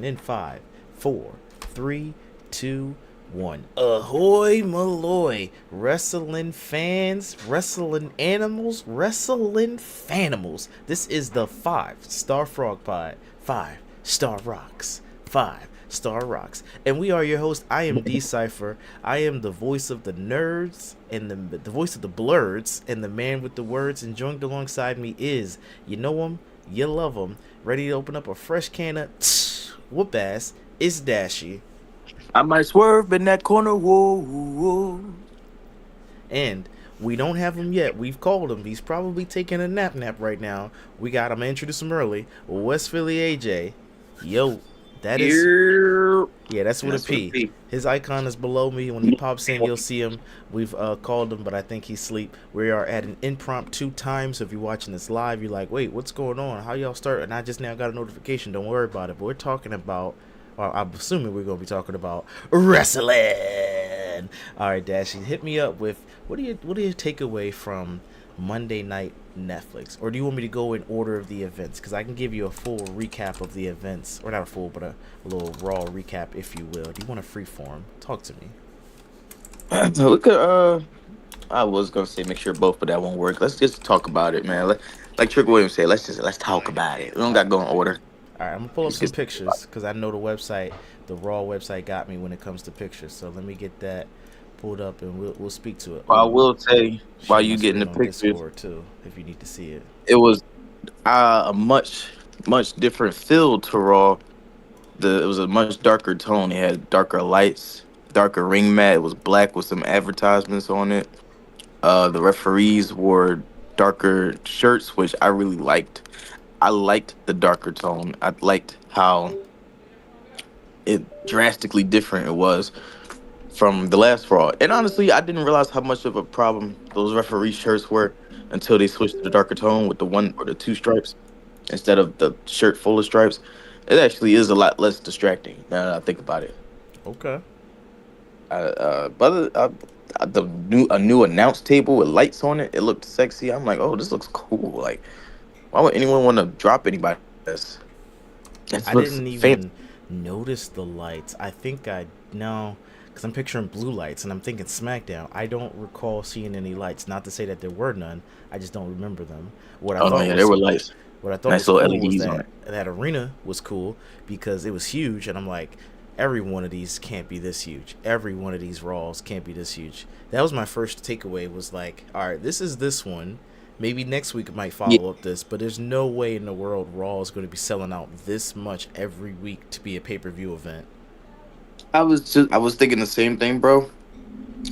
In five, four, three, two, one. Ahoy, Maloy, wrestling fans, wrestling animals, wrestling fanimals. This is the 5-Star Frog Pod. 5-Star Rocks. 5-Star Rocks. And we are your host. I am D Cypher. I am the voice of the nerds and the voice of the blurs and the man with the words. And joined alongside me is, you know him, you love him, ready to open up a fresh can of whoop ass. It's Dashy. I might swerve in that corner. Whoa, whoa. And we don't have him yet. We've called him. He's probably taking a nap right now. We got him. I introduced him early. West Philly AJ. Yo, that is. Here. Yeah, that's with a That's what it P. be. His icon is below me. When he pops in, you'll see him. We've called him, but I think he's asleep. We are at an impromptu time, so if you're watching this live, you're like, wait, what's going on? How y'all start? And I just now got a notification. Don't worry about it. But we're talking about, well, I'm assuming we're going to be talking about wrestling. All right, Dashy, hit me up with, what do you take away from Monday night Netflix, or do you want me to go in order of the events? Because I can give you a full recap of the events, or not a full, but a little raw recap, if you will. Do you want a free form? Talk to me. Look at I was gonna say make sure both, but that won't work. Let's just talk about it, man. Like Trick Williams said, let's talk about it. We don't got to go in order. All right, I'm gonna pull up Let's some just pictures because I know the website, the raw website, got me when it comes to pictures. So let me get that pulled up, and we'll speak to it. I Oh, will say while share my you getting the screen on pictures, Discord too, if you need to see it. it was a much different feel to Raw. It was a much darker tone. It had darker lights, darker ring mat. It was black with some advertisements on it. The referees wore darker shirts, which I really liked. I liked the darker tone. I liked how it drastically different it was from the last Raw. And honestly, I didn't realize how much of a problem those referee shirts were until they switched to the darker tone with the one or the two stripes instead of the shirt full of stripes. It actually is a lot less distracting now that I think about it. Okay. But the new announce table with lights on it, it looked sexy. I'm like, oh, this looks cool. Like, why would anyone want to drop anybody this? This I looks didn't fancy. even notice the lights. I think I no, because I'm picturing blue lights and I'm thinking Smackdown. I don't recall seeing any lights. Not to say that there were none. I just don't remember them. What I Oh no, thought yeah, there was were lights, what I thought nice was little cool was LEDs on that it. that arena was cool because it was huge, and I'm like, every one of these can't be this huge. Every one of these Raws can't be this huge. That was my first takeaway. Was like, all right, this is this one. Maybe next week it might Yeah, follow up this, but there's no way in the world Raw is going to be selling out this much every week to be a pay-per-view event. I was thinking the same thing, bro.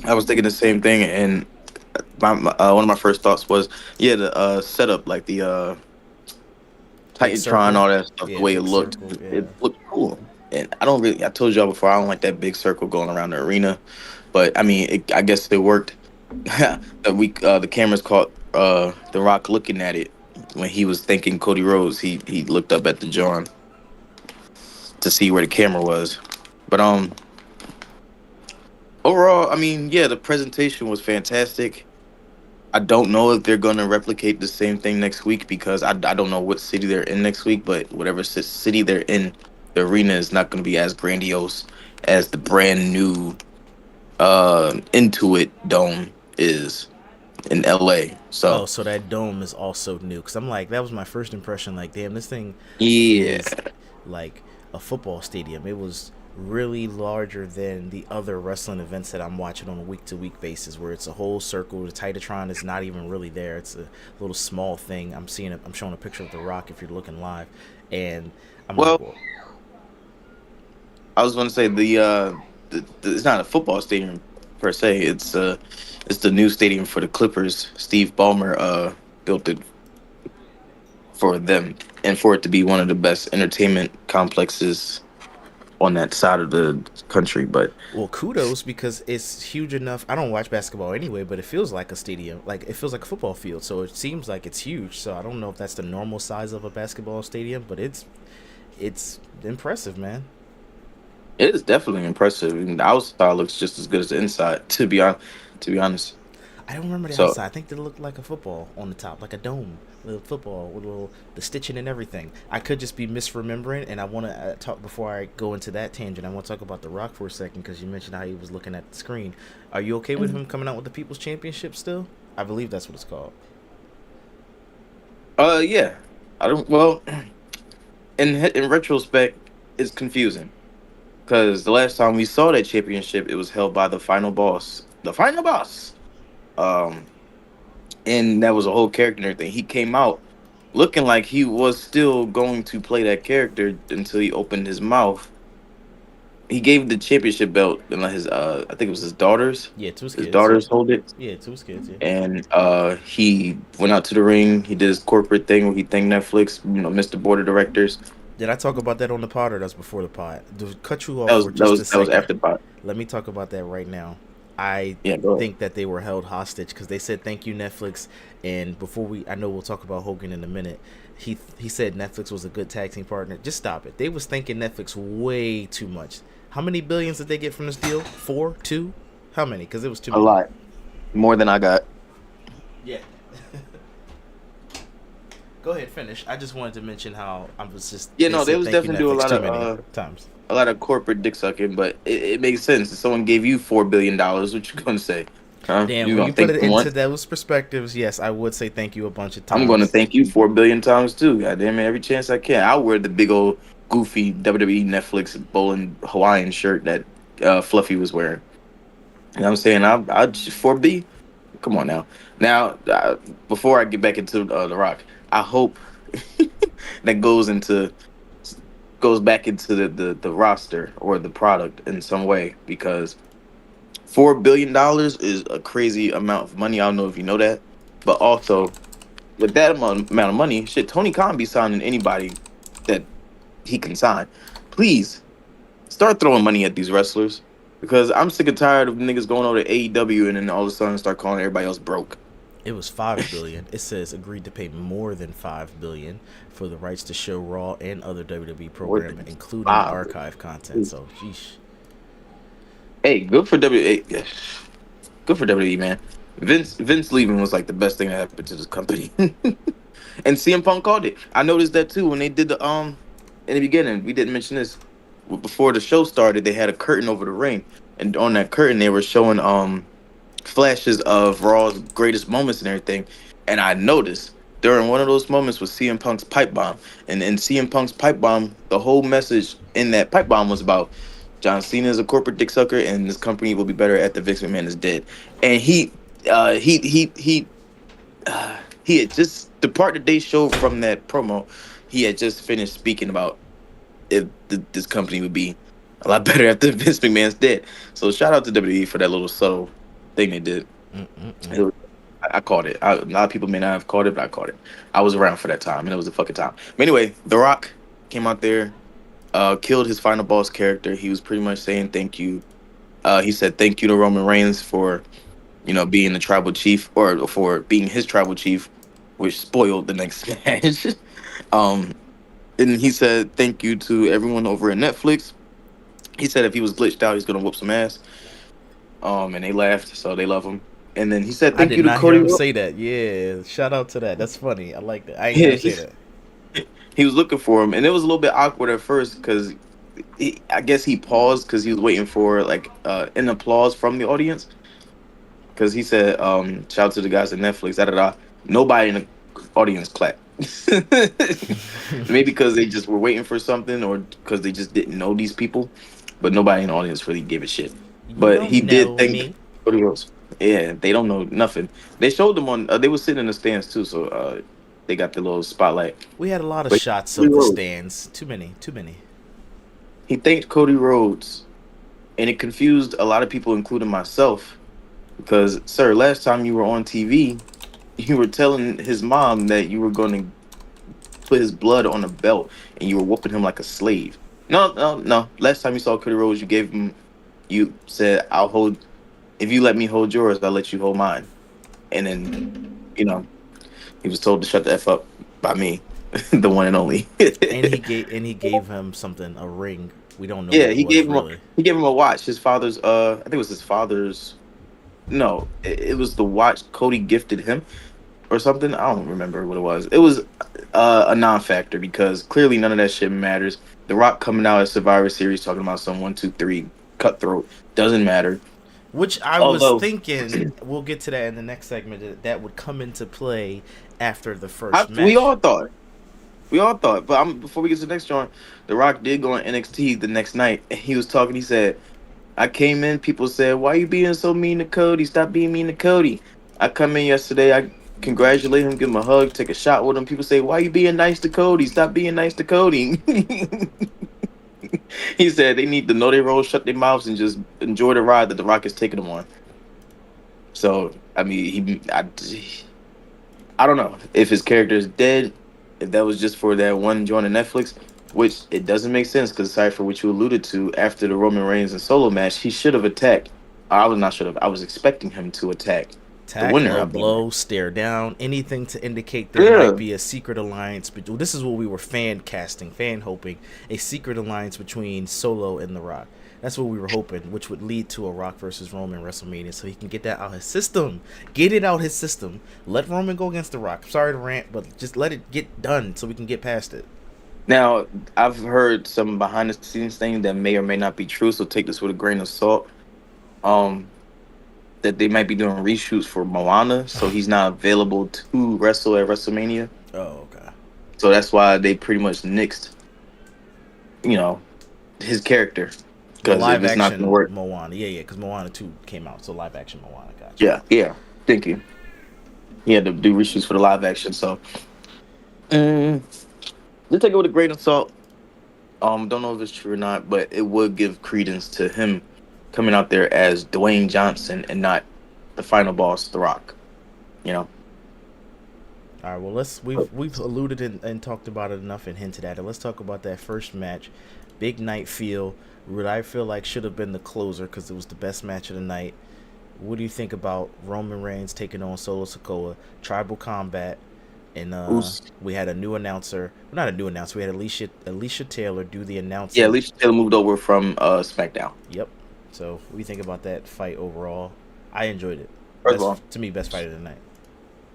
I was thinking the same thing, and one of my first thoughts was, yeah, the setup, like the Big Titantron, circle, all that stuff, the yeah, way it big looked, circle, yeah. it looked cool. And I don't really, I told y'all before, I don't like that big circle going around the arena, but I mean, I guess it worked. The cameras caught The Rock looking at it when he was thanking Cody Rhodes. He looked up at the John to see where the camera was. But overall, I mean, yeah, the presentation was fantastic. I don't know if they're gonna replicate the same thing next week because I don't know what city they're in next week, but whatever city they're in, the arena is not gonna be as grandiose as the brand new Intuit Dome is in LA. Oh, So so that dome is also new. Cause I'm like, that was my first impression. Like, damn, this thing yeah. feels like a football stadium. It was really larger than the other wrestling events that I'm watching on a week to week basis, where it's a whole circle. The Titatron is not even really there. It's a little small thing. I'm seeing it. I'm showing a picture of The Rock if you're looking live, and I'm like, Well, well, I was gonna say it's not a football stadium per se. It's the new stadium for the Clippers. Steve Ballmer built it for them and for it to be one of the best entertainment complexes on that side of the country. But well, kudos because it's huge enough. I don't watch basketball anyway, but it feels like a stadium. Like it feels like a football field. So it seems like it's huge. So I don't know if that's the normal size of a basketball stadium, but it's impressive, man. it is definitely impressive. And the outside looks just as good as the inside. To be honest, I don't remember the So outside. I think they looked like a football on the top, like a dome, little football with little the stitching and everything. I could just be misremembering, and I want to talk before I go into that tangent. I want to talk about The Rock for a second because you mentioned how he was looking at the screen. Are you okay with him coming out with the People's Championship still? I believe that's what it's called. yeah. I don't well in retrospect, it's confusing because the last time we saw that championship, it was held by the final boss. The final boss. Um, and that was a whole character and everything. He came out looking like he was still going to play that character until he opened his mouth. He gave the championship belt and let his I think it was his daughters. Yeah, to his His kids. daughters hold it. Yeah, to his kids. Yeah. And he went out to the ring. He did his corporate thing where he thanked Netflix, Mr. Board of Directors. Did I talk about that on the pod or that's before the pod? To cut you That off was for that just a was that was second, after pot. let me talk about that right now. I Yeah, go ahead. think that they were held hostage because they said thank you Netflix, and before I know we'll talk about Hogan in a minute. He said Netflix was a good tag team partner. Just stop it. They was thanking Netflix way too much. How many billions did they get from this deal? 4, 2? How many? Because it was too A many. lot more than I got. Yeah. Go ahead, finish. I just wanted to mention how I was just. Yeah, They no, they said was thank you definitely doing Netflix too many times. a lot of corporate dick sucking, but it makes sense. If someone gave you $4 billion, what you gonna say? Huh? Damn, You when gonna you put thank it them into once? those perspectives, yes, I would say thank you a bunch of I'm gonna times. thank you 4 billion times too. God damn it, every chance I can. I'll wear the big old goofy WWE Netflix bowling Hawaiian shirt that Fluffy was wearing. You know what I'm saying? I 4B. Come on now. Now, before I get back into The Rock, I hope that goes back into the roster or the product in some way because $4 billion is a crazy amount of money. I don't know if you know that, but also with that amount of money, shit, Tony Khan be signing anybody that he can sign. Please start throwing money at these wrestlers because I'm sick and tired of niggas going over to AEW and then all of a sudden start calling everybody else broke. It was 5 billion. It says agreed to pay more than 5 billion for the rights to show Raw and other WWE More programming, than including five. archive content. So, sheesh. Hey, good for WWE. Good for WWE, man. Vince leaving was like the best thing that happened to this company. And CM Punk called it. I noticed that too when they did the in the beginning. We didn't mention this before the show started. They had a curtain over the ring, and on that curtain they were showing flashes of Raw's greatest moments and everything. And I noticed during one of those moments was CM Punk's pipe bomb, and in CM Punk's pipe bomb, the whole message in that pipe bomb was about John Cena is a corporate dick sucker, and this company will be better after Vince McMahon is dead. And he had just the part that they showed from that promo. He had just finished speaking about if this company would be a lot better after Vince McMahon's dead. So shout out to WWE for that little subtle thing they did. Mm-mm-mm. It was, I caught it. A lot of people may not have caught it, but I caught it. I was around for that time, and it was a fucking time. But anyway, The Rock came out there, killed his final boss character. He was pretty much saying thank you. He said thank you to Roman Reigns for being the tribal chief or for being his tribal chief, which spoiled the next match. um, and he said thank you to everyone over at Netflix. He said if he was glitched out, he's gonna whoop some ass. And they laughed, so they love him. And then he said I thank did you to not hear Cody. him say that. Yeah, shout out to that. That's funny. I like that. I ain't hear Yeah, him say that. he was looking for him, and it was a little bit awkward at first because I guess he paused because he was waiting for like an applause from the audience. Because he said, "Shout out to the guys at Netflix." Da da da. Nobody in the audience clapped. Maybe because they just were waiting for something, or because they just didn't know these people. But nobody in the audience really gave a shit. You But he don't did know thank me. Cody Rhodes. Yeah, they don't know nothing. They showed them on. They were sitting in the stands too, so they got the little spotlight. We had a lot of But shots Cody of the Rhodes, stands. Too many. Too many. he thanked Cody Rhodes, and it confused a lot of people, including myself. Because, sir, last time you were on TV, you were telling his mom that you were going to put his blood on a belt, and you were whooping him like a slave. No, no, no. Last time you saw Cody Rhodes, you said, "I'll hold. If you let me hold yours, I'll let you hold mine." And then, you know, he was told to shut the f up by me, the one and only. And he gave him something, a ring. We don't know Yeah, what it was really. he gave him a watch. His father's I think it was his father's. No, it was the watch Cody gifted him or something. I don't remember what it was. It was a non-factor because clearly none of that shit matters. The Rock coming out at Survivor Series talking about some 1, 2, 3 cutthroat doesn't matter. Which I was Although thinking, we'll get to that in the next segment, that would come into play after the first we match. all thought. We all thought, but before we get to the next joint, The Rock did go on NXT the next night. And he was talking. He said, "I came in. People said, why you being so mean to Cody? Stop being mean to Cody.' I come in yesterday. I congratulate him, give him a hug, take a shot with him. People say, why you being nice to Cody? Stop being nice to Cody." He said they need to know their role, shut their mouths, and just enjoy the ride that The Rock is taking them on. So I mean, I don't know if his character is dead, if that was just for that one joint on Netflix, which it doesn't make sense because aside for what you alluded to, after the Roman Reigns and Solo match, he should have attacked. I was not should have. I was expecting him to attack the Attack, winner low of that match. blow, stare down, anything to indicate there might Yeah. be a secret alliance. But this is what we were fan casting, fan hoping, a secret alliance between Solo and The Rock. That's what we were hoping, which would lead to a Rock versus Roman WrestleMania, so he can get that out his system, get it out his system. Let Roman go against The Rock. Sorry to rant, but just let it get done so we can get past it. Now I've heard some behind the scenes things that may or may not be true, so take this with a grain of salt. Um, that they might be doing reshoots for Moana, so he's not available to wrestle at WrestleMania. Oh, okay. So that's why they pretty much nixed, you know, his character. The Because if live it's not gonna action work, Moana, yeah, because Moana 2 came out, so live action Moana, gotcha. yeah. Thank you. He had to do reshoots for the live action, so mm, just take it with a grain of salt. Don't know if it's true or not, but it would give credence to him coming out there as Dwayne Johnson and not the final boss, The Rock. You know, All right, well, we've alluded and talked about it enough and hinted at it. Let's talk about that first match, big night feel. What I feel like should have been the closer because it was the best match of the night. What do you think about Roman Reigns taking on Solo Sikoa, tribal combat, and who's we had a new announcer, not a new announcer. We had Alicia Taylor do the yeah, announcing. Alicia Taylor moved over from Smackdown. Yep. So what do you think about that fight overall? I enjoyed it. First of all, Best to me, best fight of the night.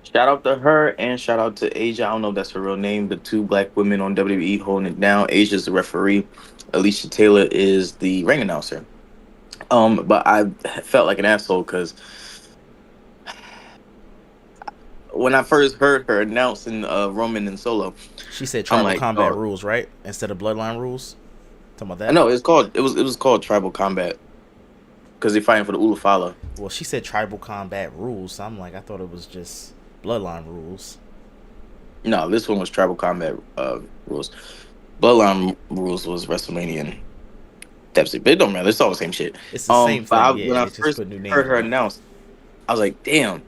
shout out to her and shout out to Asia. I don't know if that's her real name, but two black women on WWE holding it down. Asia's the referee. Alicia Taylor is the ring announcer. But I felt like an asshole because when I first heard her announcing Roman and Solo, She said I'm tribal like, combat oh, rules, right? Instead of bloodline rules. Talking about I that. know it was called Tribal Combat because they're fighting for the Ulufala. Well, she said tribal combat rules. So I'm like, I thought it was just bloodline rules. No, this one was Tribal Combat rules. Bloodline rules was WrestleMania and Pepsi, but it don't matter. It's all the same shit. It's the same But thing, yeah. when I They just first put new heard names her on it. announce, I was like, damn,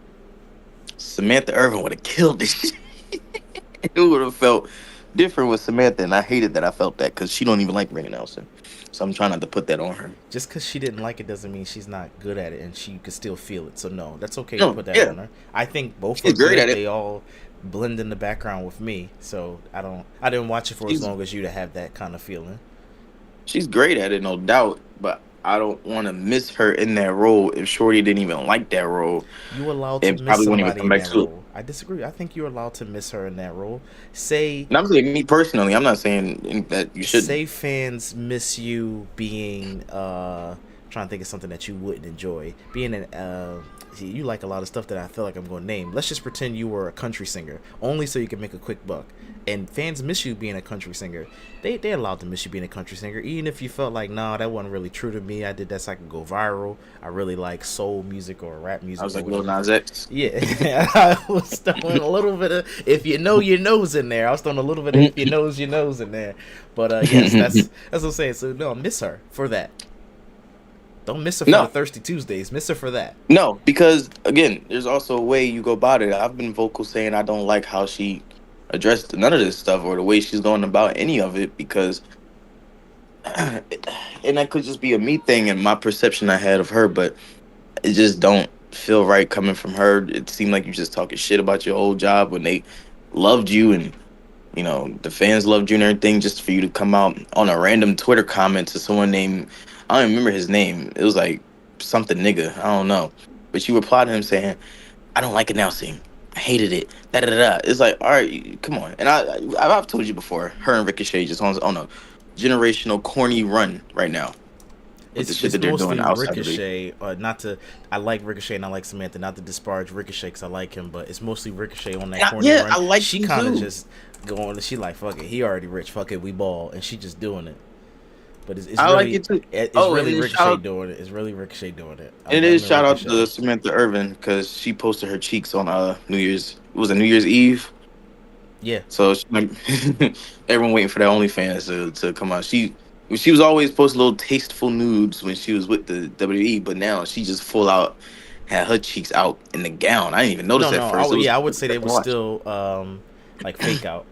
Samantha Irvin would have killed this shit. It would have felt different with Samantha, and I hated that I felt that because she don't even like ring announcing. So I'm trying not to put that on her. Just because she didn't like it doesn't mean she's not good at it, and she could still feel it. So no, that's okay to No, put that yeah, on her. I think both are she's great good. at it. They all blend in the background with me. So I didn't watch it for as She's long as you to have that kind of feeling. she's great at it, no doubt. But I don't want to miss her in that role if Shorty didn't even like that role You allowed to and miss probably won't even somebody come in back that to it. role. I disagree. I think you're allowed to miss her in that role. Say And I'm saying me personally, I'm not saying that you shouldn't. say fans miss you being trying to think of something that you wouldn't enjoy. Being an see, you like a lot of stuff that I feel like I'm going to name. Let's just pretend you were a country singer, only so you can make a quick buck. And fans miss you being a country singer. They're allowed to miss you being a country singer, even if you felt like, nah, that wasn't really true to me. I did that so I could go viral. I really like soul music or rap I music was or like Lil whatever. Nas X. Yeah, I was throwing a little bit of if you know your nose in there. I was throwing a little bit of if you knows your nose in there. But yes, that's what I'm saying. So no, miss her for that. Don't miss her for the No, Thirsty Tuesdays. Miss her for that. no, because again, there's also a way you go about it. I've been vocal saying I don't like how she addressed none of this stuff or the way she's going about any of it because, and that could just be a me thing and my perception I had of her, but it just don't feel right coming from her. It seemed like you just talking shit about your old job when they loved you and the fans loved you and everything. Just for you to come out on a random Twitter comment to someone named I don't even remember his name. It was like something nigga. I don't know, but she replied to him saying, "I don't like announcing. I hated it. Da da da da." It's like, all right, come on. And I've told you before, her and Ricochet just on a generational corny run right now with the shit It's that they're doing mostly outside of the. Ricochet. Not to, I like Ricochet and I like Samantha. Not to disparage Ricochet because I like him, but it's mostly Ricochet on that corny Yeah, run. I like She him kind of too. just going. She like fuck it. He already rich. Fuck it. We ball, and she just doing it. But I like it too. it's Oh, and really then Ricochet doing it. It's really Ricochet doing it. I'm it is blaming shout out to Ricochet. Samantha Irvin because she posted her cheeks on New Year's. It was a New Year's Eve. Yeah. So everyone waiting for that OnlyFans to come out. She was always posting little tasteful nudes when she was with the WWE, but now she just full out had her cheeks out in the gown. I didn't even notice No, at no. first. It was I would say they to was watch. still like fake out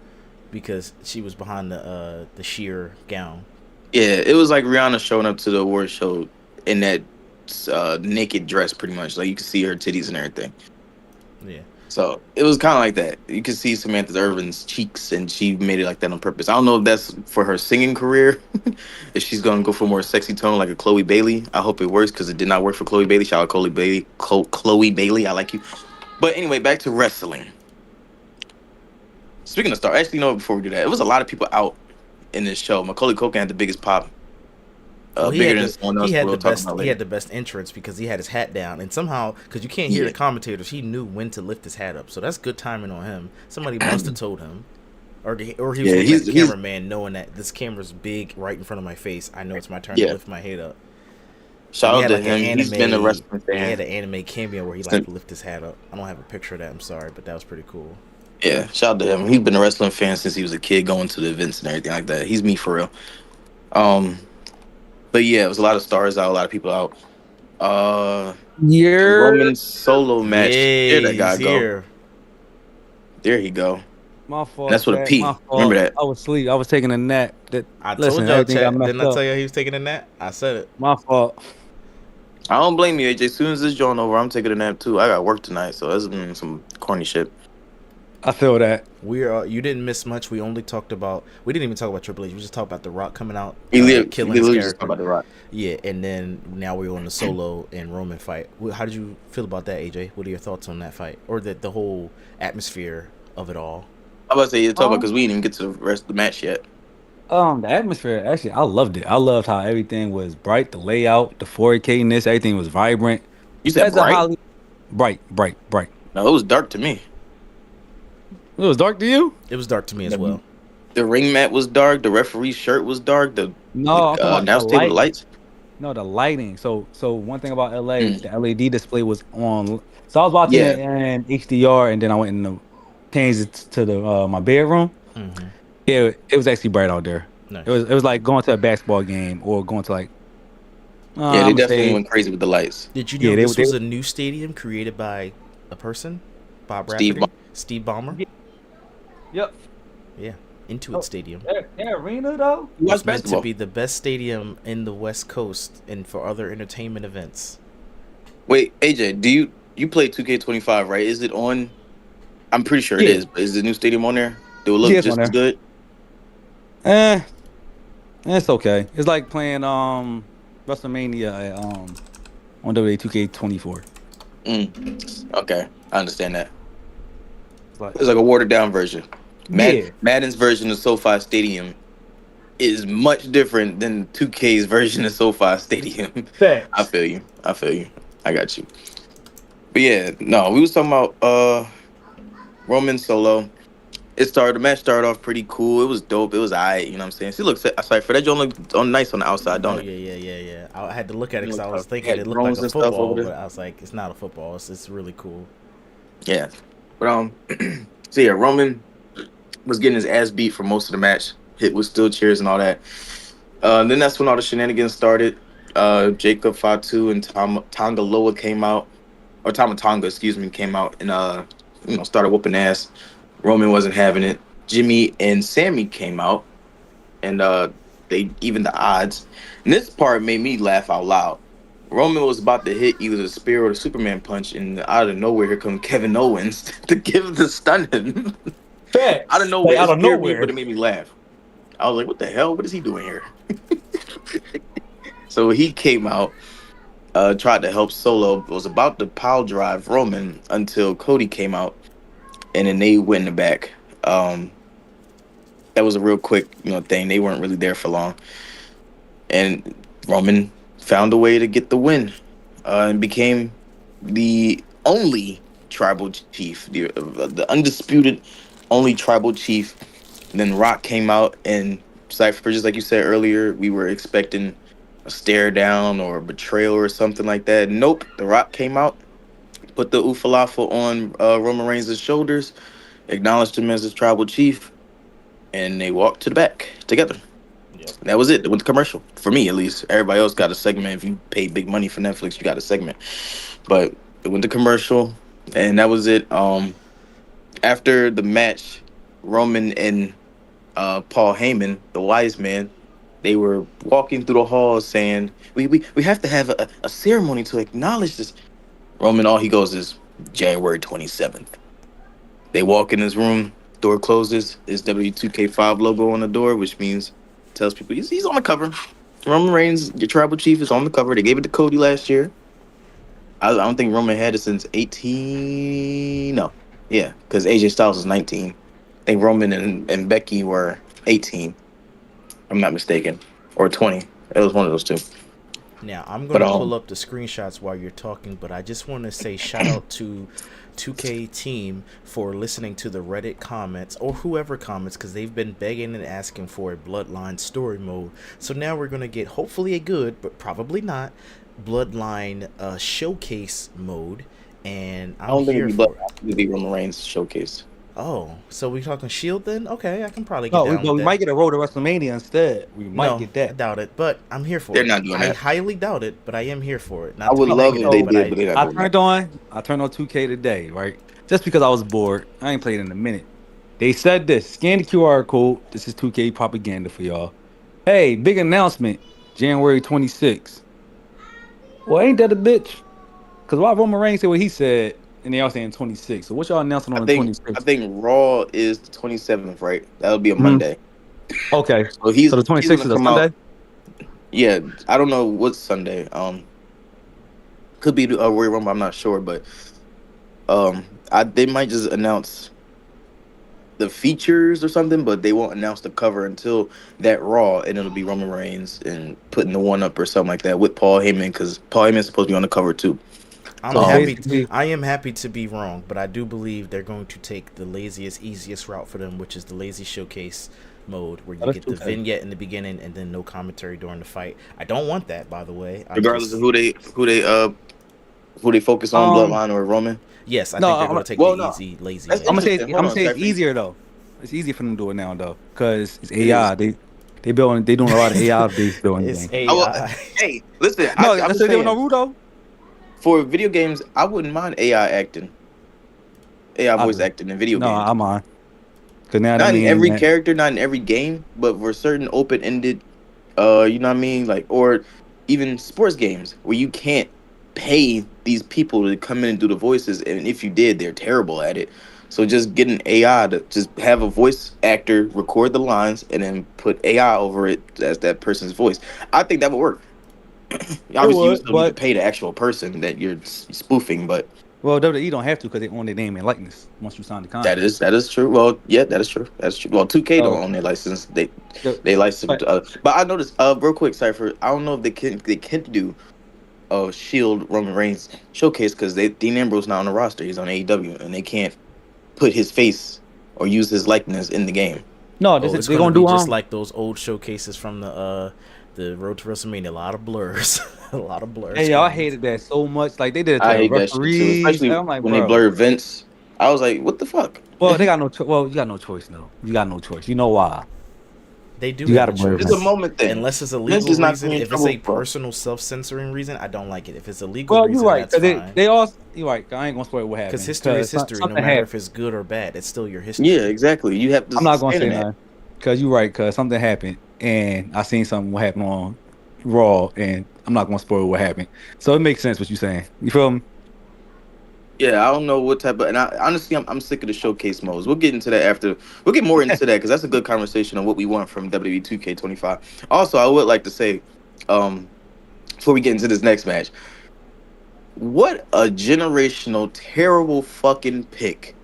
because she was behind the sheer gown. Yeah, it was like Rihanna showing up to the award show in that naked dress, pretty much. Like you could see her titties and everything. Yeah. So it was kind of like that. You could see Samantha Irvin's cheeks, and she made it like that on purpose. I don't know if that's for her singing career, if she's gonna go for more sexy tone like a Chloe Bailey. I hope it works because it did not work for Chloe Bailey. Shout out Chloe Bailey, Chloe Bailey. I like you. But anyway, back to wrestling. Speaking of star, actually, no. Before we do that, it was a lot of people out in this show. Macaulay Culkin had the biggest pop, Well, bigger than someone else. We'll talk about he had later. the best entrance because he had his hat down, and somehow because you can't hear Yeah, the commentators, he knew when to lift his hat up. So that's good timing on him. Somebody must have told him, or he was yeah. looking at the He's cameraman, knowing that this camera's big right in front of my face. I know it's my turn to yeah. lift my head up. Because Shout out to him. He's been a wrestling he had fan. an anime cameo where he like lift his hat up. I don't have a picture of that. I'm sorry, but that was pretty cool. Yeah, shout out to him. He's been a wrestling fan since he was a kid, going to the events and everything like that. He's me for real. Um, but yeah, it was a lot of stars out, a lot of people out. Uh, the You're Roman solo match. There Yay, that guy he's go. here. There he go. And my fault, that's with a Chad. My P. Remember fault. that. I was asleep. I was taking a nap. That I listen, told y'all, everything got chat. messed Didn't I up. tell you he was taking a nap? I said it. My fault. I don't blame you, AJ. As soon as this joint over, I'm taking a nap too. I got work tonight, so that's some corny shit. I feel that. We are. You didn't miss much. We only talked about. We didn't even talk about Triple H. We just talked about The Rock coming out, He killing his literally just talking character. about the Rock. Yeah, and then now we're on the Solo and Roman fight. How did you feel about that, AJ? What are your thoughts on that fight, or the whole atmosphere of it all? I'm about to say you talk about Um, because we didn't even get to the rest of the match yet. the atmosphere. Actually, I loved it. I loved how everything was bright. The layout, the 4K-ness, everything was vibrant. You said As a bright? Holly, bright. No, it was dark to me. It was dark to you? It was dark to me as The, well. the ring mat was dark. The referee's shirt was dark. The No, I'm talking about the announce table, the light. lights. No, the lighting. So one thing about LA, Mm, the LED display was on. So I was watching yeah, it in HDR, and then I went in the changed it to the my bedroom. Mm-hmm. Yeah, it was actually bright out there. Nice. It was like going to a basketball game or going to like yeah. I'm They gonna definitely say went crazy with the lights. Did you know yeah this they was a new stadium created by a person, Bob Steve, Rafferty, Steve Ballmer? yeah, yep. Yeah, Intuit Oh, Stadium. their arena though. you watch It's meant to basketball? be the best stadium in the West Coast and for other entertainment events. Wait, AJ, you play 2K25, right? Is it on? I'm pretty sure it Yeah, is. But is the new stadium on there? Do it look yeah, it's on just as there. good? Eh, it's okay. It's like playing WrestleMania at, on WWE 2K24. Okay, I understand that. It's like It's like a watered down version. yeah, Madden's version of SoFi Stadium is much different than 2K's version of SoFi Stadium. I facts. feel you. I feel you. I got you. But yeah, no, we was talking about Roman Solo. The match started off pretty cool. It was dope. It was alright, you know what I'm saying? See, look, sorry for that joint look on nice on the outside, Oh don't it? yeah. I had to look at it It because I looked was tough. They thinking it had looked like drones a and stuff over football, there. but I was like, it's not a football. It's really cool. Yeah. But so yeah, Roman was getting his ass beat for most of the match. Hit with steel chairs and all that. Then that's when all the shenanigans started. Jacob Fatu and Tonga Loa came out, or Tama Tonga, excuse me, came out and started whooping ass. Roman wasn't having it. Jimmy and Sammy came out and they evened the odds. And this part made me laugh out loud. Roman was about to hit either the spear or the Superman punch, and out of nowhere, here comes Kevin Owens to give the stun him. Out of Facts. nowhere, Like it out of scared me, but nowhere. it made me laugh. I was like, "What the hell? What is he doing here?" So he came out tried to help Solo. Was about to pile drive Roman until Cody came out, and then they went in the back. Um, that was a real quick, thing. They weren't really there for long, and Roman found a way to get the win, and became the only tribal chief, the undisputed only tribal chief. And then Rock came out, and Cypher, just like you said earlier, we were expecting a stare down or a betrayal or something like that. Nope, The Rock came out, put the Ufalafel on Roman Reigns' shoulders, acknowledged him as his tribal chief, and they walked to the back together. Yep. That was it. It went to commercial. For me, at least. Everybody else got a segment. If you pay big money for Netflix, you got a segment. But it went to commercial, and that was it. After the match, Roman and Paul Heyman, the wise man, they were walking through the halls saying, we have to have a ceremony to acknowledge this. Roman, all he goes is January 27th. They walk in his room, door closes, his W2K5 logo on the door, which means tells people he's on the cover. Roman Reigns, your tribal chief, is on the cover. They gave it to Cody last year. I don't think Roman had it since 18. No. Yeah, because AJ Styles is 19. I think Roman and Becky were 18. I'm not mistaken. Or 20. It was one of those two. Now, I'm But going to pull up the screenshots while you're talking, but I just want to say shout out to 2K team for listening to the Reddit comments, or whoever comments, because they've been begging and asking for a Bloodline story mode. So now we're going to get, hopefully a good, but probably not, Bloodline showcase mode, and I I'm don't think here it'd be for it. It'd be Roman Reigns showcase. Oh, so we talking Shield then? Okay, I can probably get No, down but with we that. might get a road to WrestleMania instead. We might No, get I that. doubt it, but I'm here for They're it. not doing I that. highly doubt it, but I am here for it. I Not to would be love if negative, they but did, but they're not I doing that. turned on 2K today, right? Just because I was bored. I ain't played in a minute. They said this. Scan the QR code. This is 2K propaganda for y'all. Hey, big announcement. January 26th. Well, ain't that a bitch? Because why Roman Reigns said what he said, and they all saying 26. So what y'all announcing I on the think I 26th? think Raw is the 27th, right? That'll be a Hmm. Monday. Okay. So So the he's 26th gonna is a come out. Sunday? Yeah, I don't know what Sunday. Could be the Royal Rumble. I'm not sure, but they might just announce the features or something, but they won't announce the cover until that Raw, and it'll be Roman Reigns and putting the one up or something like that with Paul Heyman, because Paul Heyman's supposed to be on the cover too. I'm So Um, happy. basically, I am happy to be wrong, but I do believe they're going to take the laziest, easiest route for them, which is the lazy showcase mode, where oh, you that's get the 2K. vignette in the beginning and then no commentary during the fight. I don't want that, by the way. I'm Regardless of just who they focus on, Um, Bloodline or Roman. yes, I no, think they're going to take the Well, no, easy, lazy that's way. interesting. I'm Hold gonna on, say it's Cypher. easier though. It's easier for them to do it now though, because it's It is. AI. They doing a lot of AI based doing It's things. I will. AI. Hey, listen. No, I'm that's just what they doing saying. on Rudo. For video games, I wouldn't mind AI acting, AI I voice do. acting in video No, games. I'm on. Cause now that Not in mean every that character, not in every game, but for certain open-ended, you know what I mean, like, or even sports games where you can't pay these people to come in and do the voices, and if you did, they're terrible at it. So just get an AI to just have a voice actor record the lines and then put AI over it as that person's voice. I think that would work. it Obviously, you would, still need to but pay the actual person that you're spoofing, but well, WWE don't have to because they own their name and likeness once you sign the that contract. is that is true. Well, yeah, that is true. That's true. Well, 2K don't So own their license. They the- they license. but But I noticed. Real quick, Cipher. I don't know if they can do Shield Roman Reigns showcase because Dean Ambrose not on the roster. He's on AEW, and they can't put his face or use his likeness in the game. no, Oh, it's they going to gonna be do just like those old showcases from the Road to WrestleMania. A lot of blurs, a lot of blur Hey, y'all, I screens. hated that so much. Like they did it I to hate that shit too, referees. especially I'm like, when they bro. blur events. I was like, what the fuck? Well, they got no. Well, you got no choice. No, you got no choice. You know why? They do You got have to a blur It's a events. choice. moment thing. Unless it's a Vince legal is not reason. getting in If it's a trouble, bro. personal self-censoring reason, I don't like it. If it's a legal Well, you're reason, right. that's Cause fine. they all. You're right. I ain't gonna spoil what Because happened. history is Cause history. No something matter happened. if it's good or bad, it's still your Yeah, history. exactly. You have to I'm not gonna stand in say that. nothing. Cause you're right. Cause something happened, and I seen something what happened on Raw, and I'm not gonna spoil what happened. So it makes sense what you're saying. You feel me? Yeah, I don't know what type of, and honestly, I'm sick of the showcase modes. We'll get into that after. We'll get more into that because that's a good conversation on what we want from WWE 2K25. Also, I would like to say, before we get into this next match, What a generational, terrible fucking pick.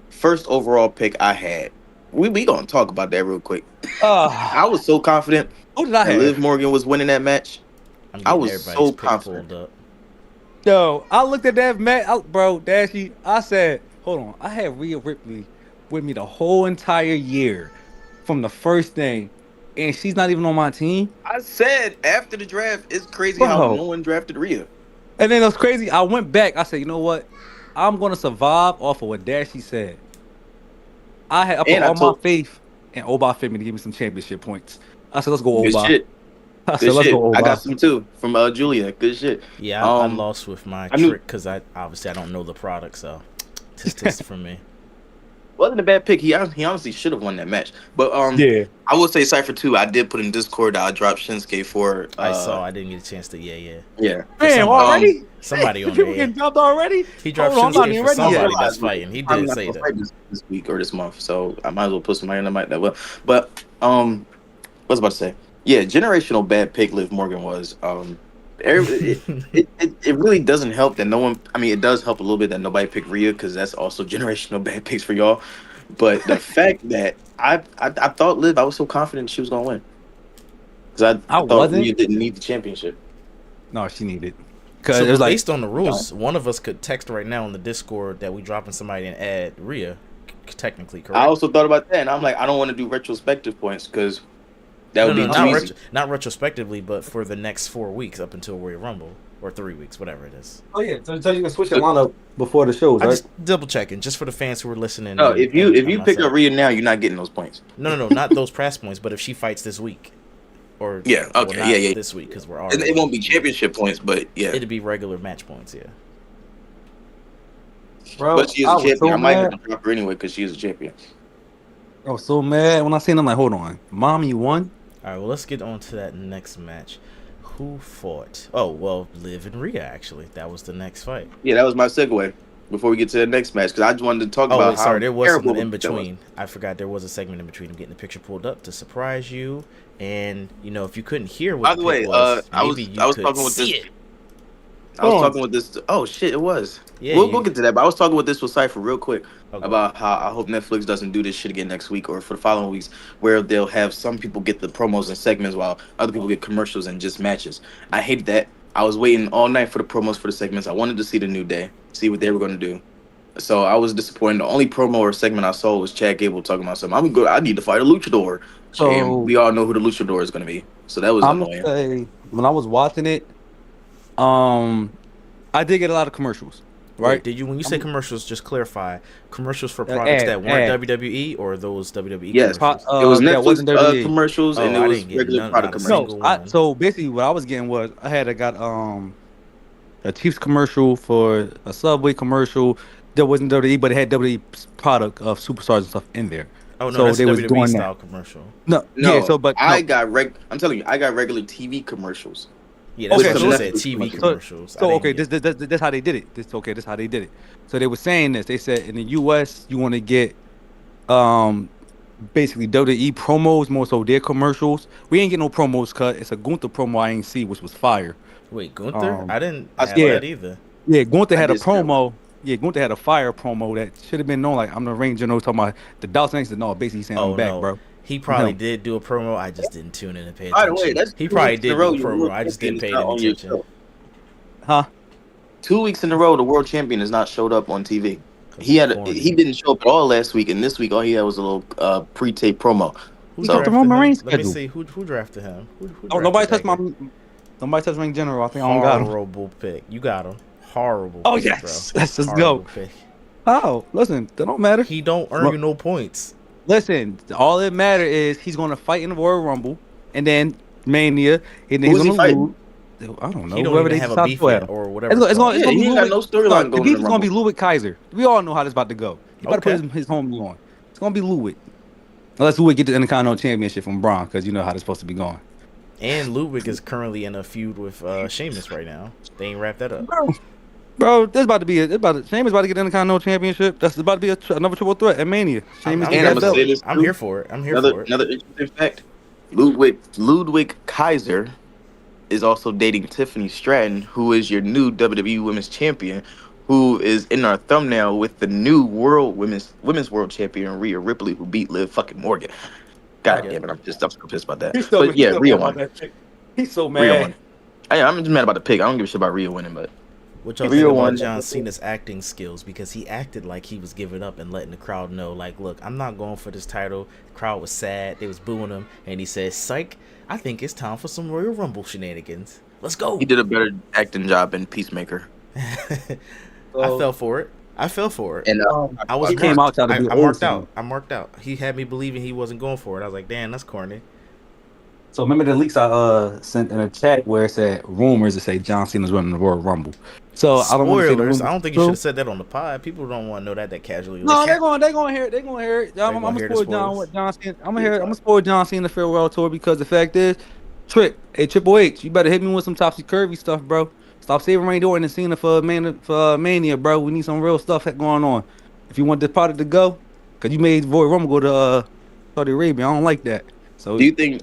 First overall pick I had. We gonna talk about that real quick. I was so confident Who did I that Liv have? Morgan was winning that match. I'm I getting was everybody's so pick confident. pulled up. Yo, I looked at that match, bro, Dashy. I said, hold on. I had Rhea Ripley with me the whole entire year from the first thing, and she's not even on my team, I said after the draft, it's crazy how bro. no one drafted Rhea. And then it was crazy. I went back. I said, you know what? I'm gonna survive off of what Dashy said. I put And I all my told faith in Oba Femi to give me some championship points. I said, let's go, good Oba. shit. I Good said, let's shit. go, I got Oba. some too from Julia. Good shit. Yeah, I lost with my I knew trick because I don't know the product, so tisk for me. wasn't a bad pick. He honestly should have won that match. But Yeah. I will say Cypher 2, I did put in Discord that I dropped Shinsuke for I didn't get a chance to. Yeah. yeah. For Man, somebody. already? Somebody Hey, on people there. getting dropped already? He dropped Hold on, I'm not Shinsuke even for ready yet. somebody that's fighting. He Probably did not say gonna that. fight this week or this month, so I might as well put somebody in the mic that will. But what was I about to say? Yeah, generational bad pick Liv Morgan was. It really doesn't help that no one. I mean, it does help a little bit that nobody picked Rhea because that's also generational bad picks for y'all. But the fact that I thought Liv, I was so confident she was gonna win because I I thought wasn't. Rhea didn't need the championship. No, she needed. Because So, it was but like, based on the rules, one of us could text right now on the Discord that we dropping somebody and add Rhea. Technically correct. I also thought about that, and I'm like, I don't want to do retrospective points because that would be too easy. Not retrospectively, but for the next 4 weeks up until Royal Rumble or 3 weeks, whatever it is. oh yeah, so you can switch your lineup before the shows, I right? just double checking, just for the fans who are listening. No, and- if you and pick myself. up Rhea now, you're not getting those points. No, not those press points, but if she fights this week, or Yeah, well, okay, not yeah. this week because we're It, already. it won't be championship points, but yeah. It'd be regular match points, yeah. Bro, But she is I a was champion. so I might have mad. to drop her anyway because she is a champion. I was so mad when I seen them. Like, hold on, Mom, you won. All right, well, let's get on to that next match. Who fought? Oh, well, Liv and Rhea, actually. That was the next fight. Yeah, that was my segue before we get to the next match because I just wanted to talk Oh, about wait, sorry. There was terrible something in that was. between. I forgot there was a segment in between. I'm getting the picture pulled up to surprise you. And, if you couldn't hear what By the way, I was talking with this. it. I was talking with this. Oh shit, it was. Yeah, We'll get to that. But I was talking with this with Cypher real quick Okay. about how I hope Netflix doesn't do this shit again next week or for the following weeks, where they'll have some people get the promos and segments while other people get commercials and just matches. I hate that. I was waiting all night for the promos for the segments. I wanted to see the New Day, see what they were going to do. So I was disappointed. The only promo or segment I saw was Chad Gable talking about something. I'm good. I need to fight a luchador. So And we all know who the luchador is going to be. So that was I'm gonna annoying. say when I was watching it, I did get a lot of commercials, right? Wait, did you, when you say commercials, just clarify, commercials for products that weren't WWE or those WWE Yes, commercials? it was that wasn't Netflix WWE. commercials and Oh, it I was didn't get regular product not a commercials. single No, one. so basically what I was getting was I got a Chiefs commercial for a Subway commercial. There wasn't WWE, but it had WWE product of superstars and stuff in there. Oh, no, so that's they a was WWE doing style that. commercial. No, No, yeah. So, but I no. got I'm telling you, I got regular TV commercials. Yeah, that's Okay, what so I let's- said, TV so- commercials. I So didn't okay, get- that's how they did it. That's how they did it. So they were saying this. They said in the US you want to get basically WWE promos more so their commercials. We ain't get no promos cut. It's a Gunther promo I ain't see, which was fire. Wait, Gunther? I didn't I have saw that that. either. Yeah, Gunther I had a did see that promo. Yeah, Gunther had a fire promo that should have been known. Like I'm the Ranger, talking about the Dawson said no, basically saying Oh, I'm back, no. bro. He probably No. did do a promo. I just didn't tune in and pay By attention. the way, that's He 2 probably weeks in did a row. do a Your promo. world I just champion didn't is pay not any on your attention. show. Huh? 2 weeks in a row, the world champion has not showed up on TV. He didn't show up at all last week, and this week all he had was a little pre-tape promo. Who He got the drafted Roman him? Reigns Let me schedule. see. Who drafted him? Who Oh, drafted nobody that touched my. guy? Nobody touched my general. I think I don't got him. Horrible pick. You got him. Horrible Oh pick, yes, bro. let's just Horrible go. pick. Oh, listen, that don't matter. He don't earn Look. you no points. Listen, all that matter is he's going to fight in the Royal Rumble and then Mania, and then Who's he's he going to fighting? lose. I don't know. He don't Whoever even they have a decide beef to go yet at. or whatever. It's it's gonna called. Yeah, be he ain't got no storyline the going beef in is the going to be Rumble. Ludwig Kaiser. We all know how this about to go. He better Okay. put his homie on. It's going to be Ludwig. Unless Ludwig get the Intercontinental Championship from Braun, because you know how this supposed to be going. And Ludwig is currently in a feud with Sheamus right now. They ain't wrapped that up. Bro, there's about to be Sheamus about to get the Intercontinental Championship. That's about to be another triple threat at Mania. Sheamus I'm get And that I'm gonna belt. say this I'm too. here for it. I'm here Another for it. another interesting fact: Ludwig Kaiser is also dating Tiffany Stratton, who is your new WWE Women's Champion, who is in our thumbnail with the new World Women's World Champion Rhea Ripley, who beat Liv fucking Morgan. God Okay. damn it, I'm so pissed about that. He's so, But yeah, so Rhea mad about won. that pick. He's so Rhea mad. won. I'm just mad about the pick. I don't give a shit about Rhea winning, but What y'all Rhea think about won. John Cena's acting skills? Because he acted like he was giving up and letting the crowd know, like, look, I'm not going for this title. The crowd was sad. They was booing him. And he said, psych, I think it's time for some Royal Rumble shenanigans. Let's go. He did a better acting job in Peacemaker. I fell for it. I fell for it. And I was he came out trying to be I old marked Cena. out. I marked out. He had me believing he wasn't going for it. I was like, damn, that's corny. So remember the leaks I sent in a chat where it said rumors that say John Cena's running the Royal Rumble. So I don't want to say the Spoilers. rumors. I don't think you should have said that on the pod. People don't want to know that casually. No, Listen. they're gonna hear it. They're gonna hear it. I'm gonna gonna hear the spoil spoilers. John Cena. I'm gonna spoil John Cena farewell tour because the fact is, Triple H, you better hit me with some topsy curvy stuff, bro. Stop saving Randy Orton and Cena for Mania, bro. We need some real stuff going on. If you want this product to go, cause you made Royal Rumble go to Saudi Arabia. I don't like that. So do you think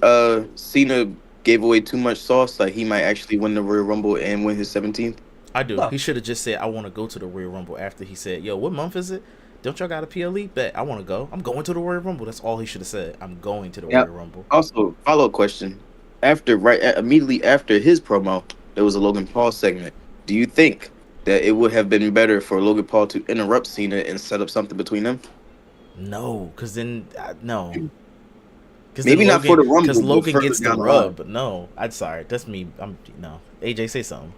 Cena gave away too much sauce? Like he might actually win the Royal Rumble and win his 17th? I do. No. He should have just said, I want to go to the Royal Rumble after he said, yo, what month is it? Don't y'all got a PLE? Bet I want to go. I'm going to the Royal Rumble. That's all he should have said. I'm going to the Yeah. Royal Rumble. Also, follow-up question. Immediately after his promo, there was a Logan Paul segment. Do you think that it would have been better for Logan Paul to interrupt Cena and set up something between them? No, because then, no. Maybe not for the Rumble, because but Logan further gets the down the rub. line. But no, I'm sorry. That's me. No. AJ, say something.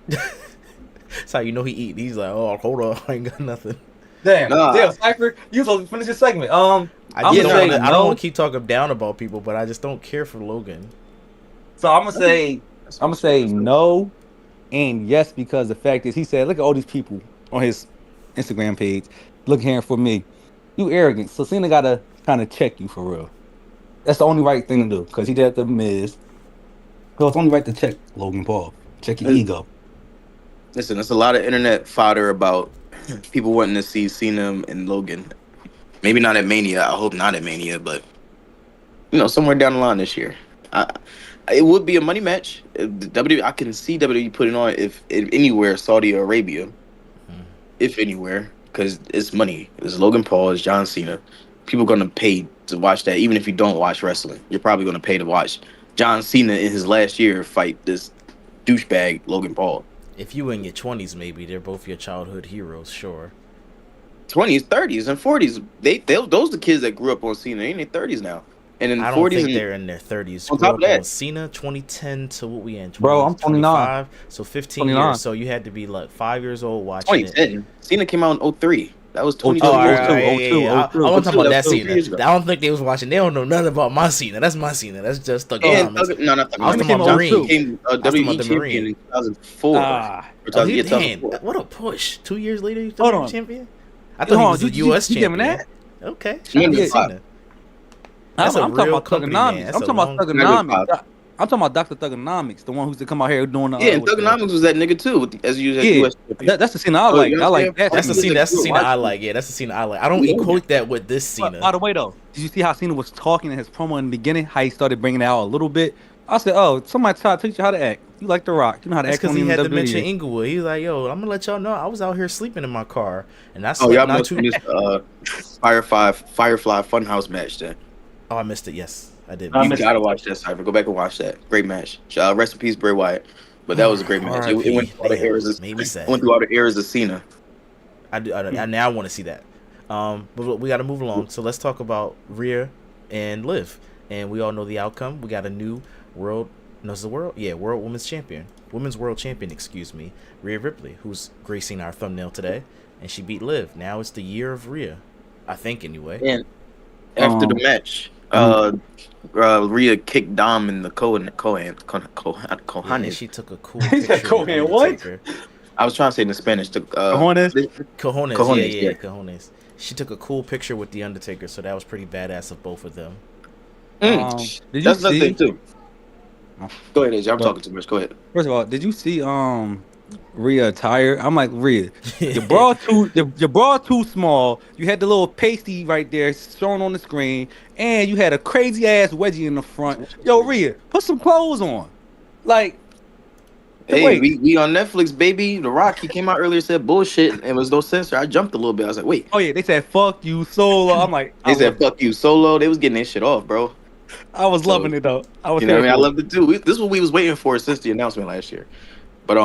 That's how you know he eat. He's like, oh, hold on, I ain't got nothing. damn, Nah. Cypher, you supposed to finish your segment. I I'm just gonna don't say wanna, I no. don't want to keep talking down about people, but I just don't care for Logan. So I'm gonna say no and yes because the fact is he said, look at all these people on his Instagram page looking here for me. You arrogant. So Cena gotta kind of check you for real. That's the only right thing to do because he did the Miz. So it's only right to check Logan Paul. Check your ego. Listen, there's a lot of internet fodder about people wanting to see Cena and Logan. Maybe not at Mania. I hope not at Mania, but somewhere down the line this year. It would be a money match. I can see WWE putting on if anywhere Saudi Arabia, if anywhere, because it's money. It's Logan Paul, it's John Cena. People gonna pay to watch that, even if you don't watch wrestling. You're probably gonna pay to watch John Cena in his last year fight this douchebag Logan Paul. If you in your 20s, maybe they're both your childhood heroes. Sure. 20s, 30s, and 40s. Those the kids that grew up on Cena. They in their 30s now. And in the I don't 40s think and they're in their 30s. on Grew top up of that- on Cena 2010 to what we in? 20, Bro, I'm 29. 25, so 15 29. years. So you had to be like 5 years old watching it. 2010. Cena came out in 03. That was 22 Oh, Oh, all years right, ago. all right, yeah, yeah, yeah. I 02, want to talk about that That's 2 Cena. years ago. I don't think they was watching. They don't know nothing about my Cena. That's my Cena. That's just And Thugonomics. no, not I was talking about John Marine. Cena became I was talking WWE about the champion Marine. in 2004. Ah. Or Oh, he, 2004. man, what a push! 2 years later, he's Hold WWE on. champion. I thought he was the U.S. you giving champion. that? Okay, Yeah, shout out to yeah. Cena. That's I'm a talking real about company, man. Thugonomics. That's I'm a talking about long- Thugonomics. I'm talking about Dr. Thugonomics, the one who's to come out here doing the. Yeah, and with the- Thugonomics was that nigga too, as you as Yeah, US champion. that's the scene I Oh, like. you know I what I'm like saying? that. That's the He was Cena. like, That's the you Cena were I watching. like. Yeah, that's the Cena I like. I don't Yeah. equate that with this By Cena. the way, though, did you see how Cena was talking in his promo in the beginning? How he started bringing it out a little bit. I said, "Oh, somebody tried to teach you how to act. You like The Rock. You know how to That's act." because on he him had to WWE. mention Inglewood. He was like, "Yo, I'm gonna let y'all know I was out here sleeping in my car, and I Oh, slept y'all not must too." this Firefly Funhouse match then. Oh, I missed it. Yes, I did. I You missed gotta watch that, Cypher. Go back and watch that. Great match. Rest in peace, Bray Wyatt. But that was a great match. It went through all the Damn, eras. made me sad. Went through all the eras of Cena. I now want to see that. But we got to move along. So let's talk about Rhea and Liv. And we all know the outcome. We got a new world. No, it's the world. Yeah, world women's champion. Women's world champion. Excuse me, Rhea Ripley, who's gracing our thumbnail today, and she beat Liv. Now it's the year of Rhea, I think anyway. And after the match, Rhea kicked Dom in the Yeah, Cojones. she took a cool He said picture with Cohen, what? Undertaker. I was trying to say it in Spanish. Cojones? Cojones, Cojones, yeah, yeah. cojones. She took a cool picture with the Undertaker, so that was pretty badass of both of them. Did you That's see? nothing too. Go ahead, AJ. I'm talking too much. Go ahead. First of all, did you see Rhea attire. I'm like, Rhea, Yeah. your bra too small. You had the little pasty right there shown on the screen, and you had a crazy ass wedgie in the front. Yo, Rhea, put some clothes on. Like, Hey, wait. we on Netflix, baby. The Rock, he came out earlier, said bullshit, and was no censor. I jumped a little bit. I was like, wait. Oh yeah, they said fuck you solo. I'm like, I They said loved it. fuck you, Solo. They was getting their shit off, bro. I was So loving it though. I was you know, what here I mean, I for it. loved it too. This is what we was waiting for since the announcement last year. But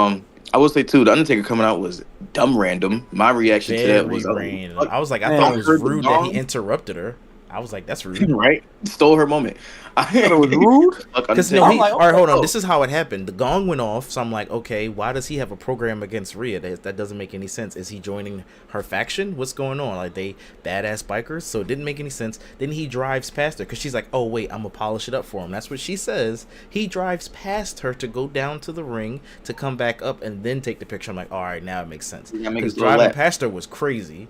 I will say too, the Undertaker coming out was dumb random. My reaction to that Very was, random. fuck, I was like, I thought it Man, was heard the rude that he gong, interrupted her. I was like, that's rude. right? Stole her moment. thought it was rude. Fuck Because no, Undertaker. I'm he. like, All right, hold on. oh, This is how it happened. The gong went off, so I'm like, okay, why does he have a program against Rhea? That doesn't make any sense. Is he joining her faction? What's going on? Like they badass bikers? So it didn't make any sense. Then he drives past her because she's like, oh wait, I'm gonna polish it up for him. That's what she says. He drives past her to go down to the ring to come back up and then take the picture. I'm like, all right, now it makes sense. You gotta make Because his little driving lap. past her was crazy.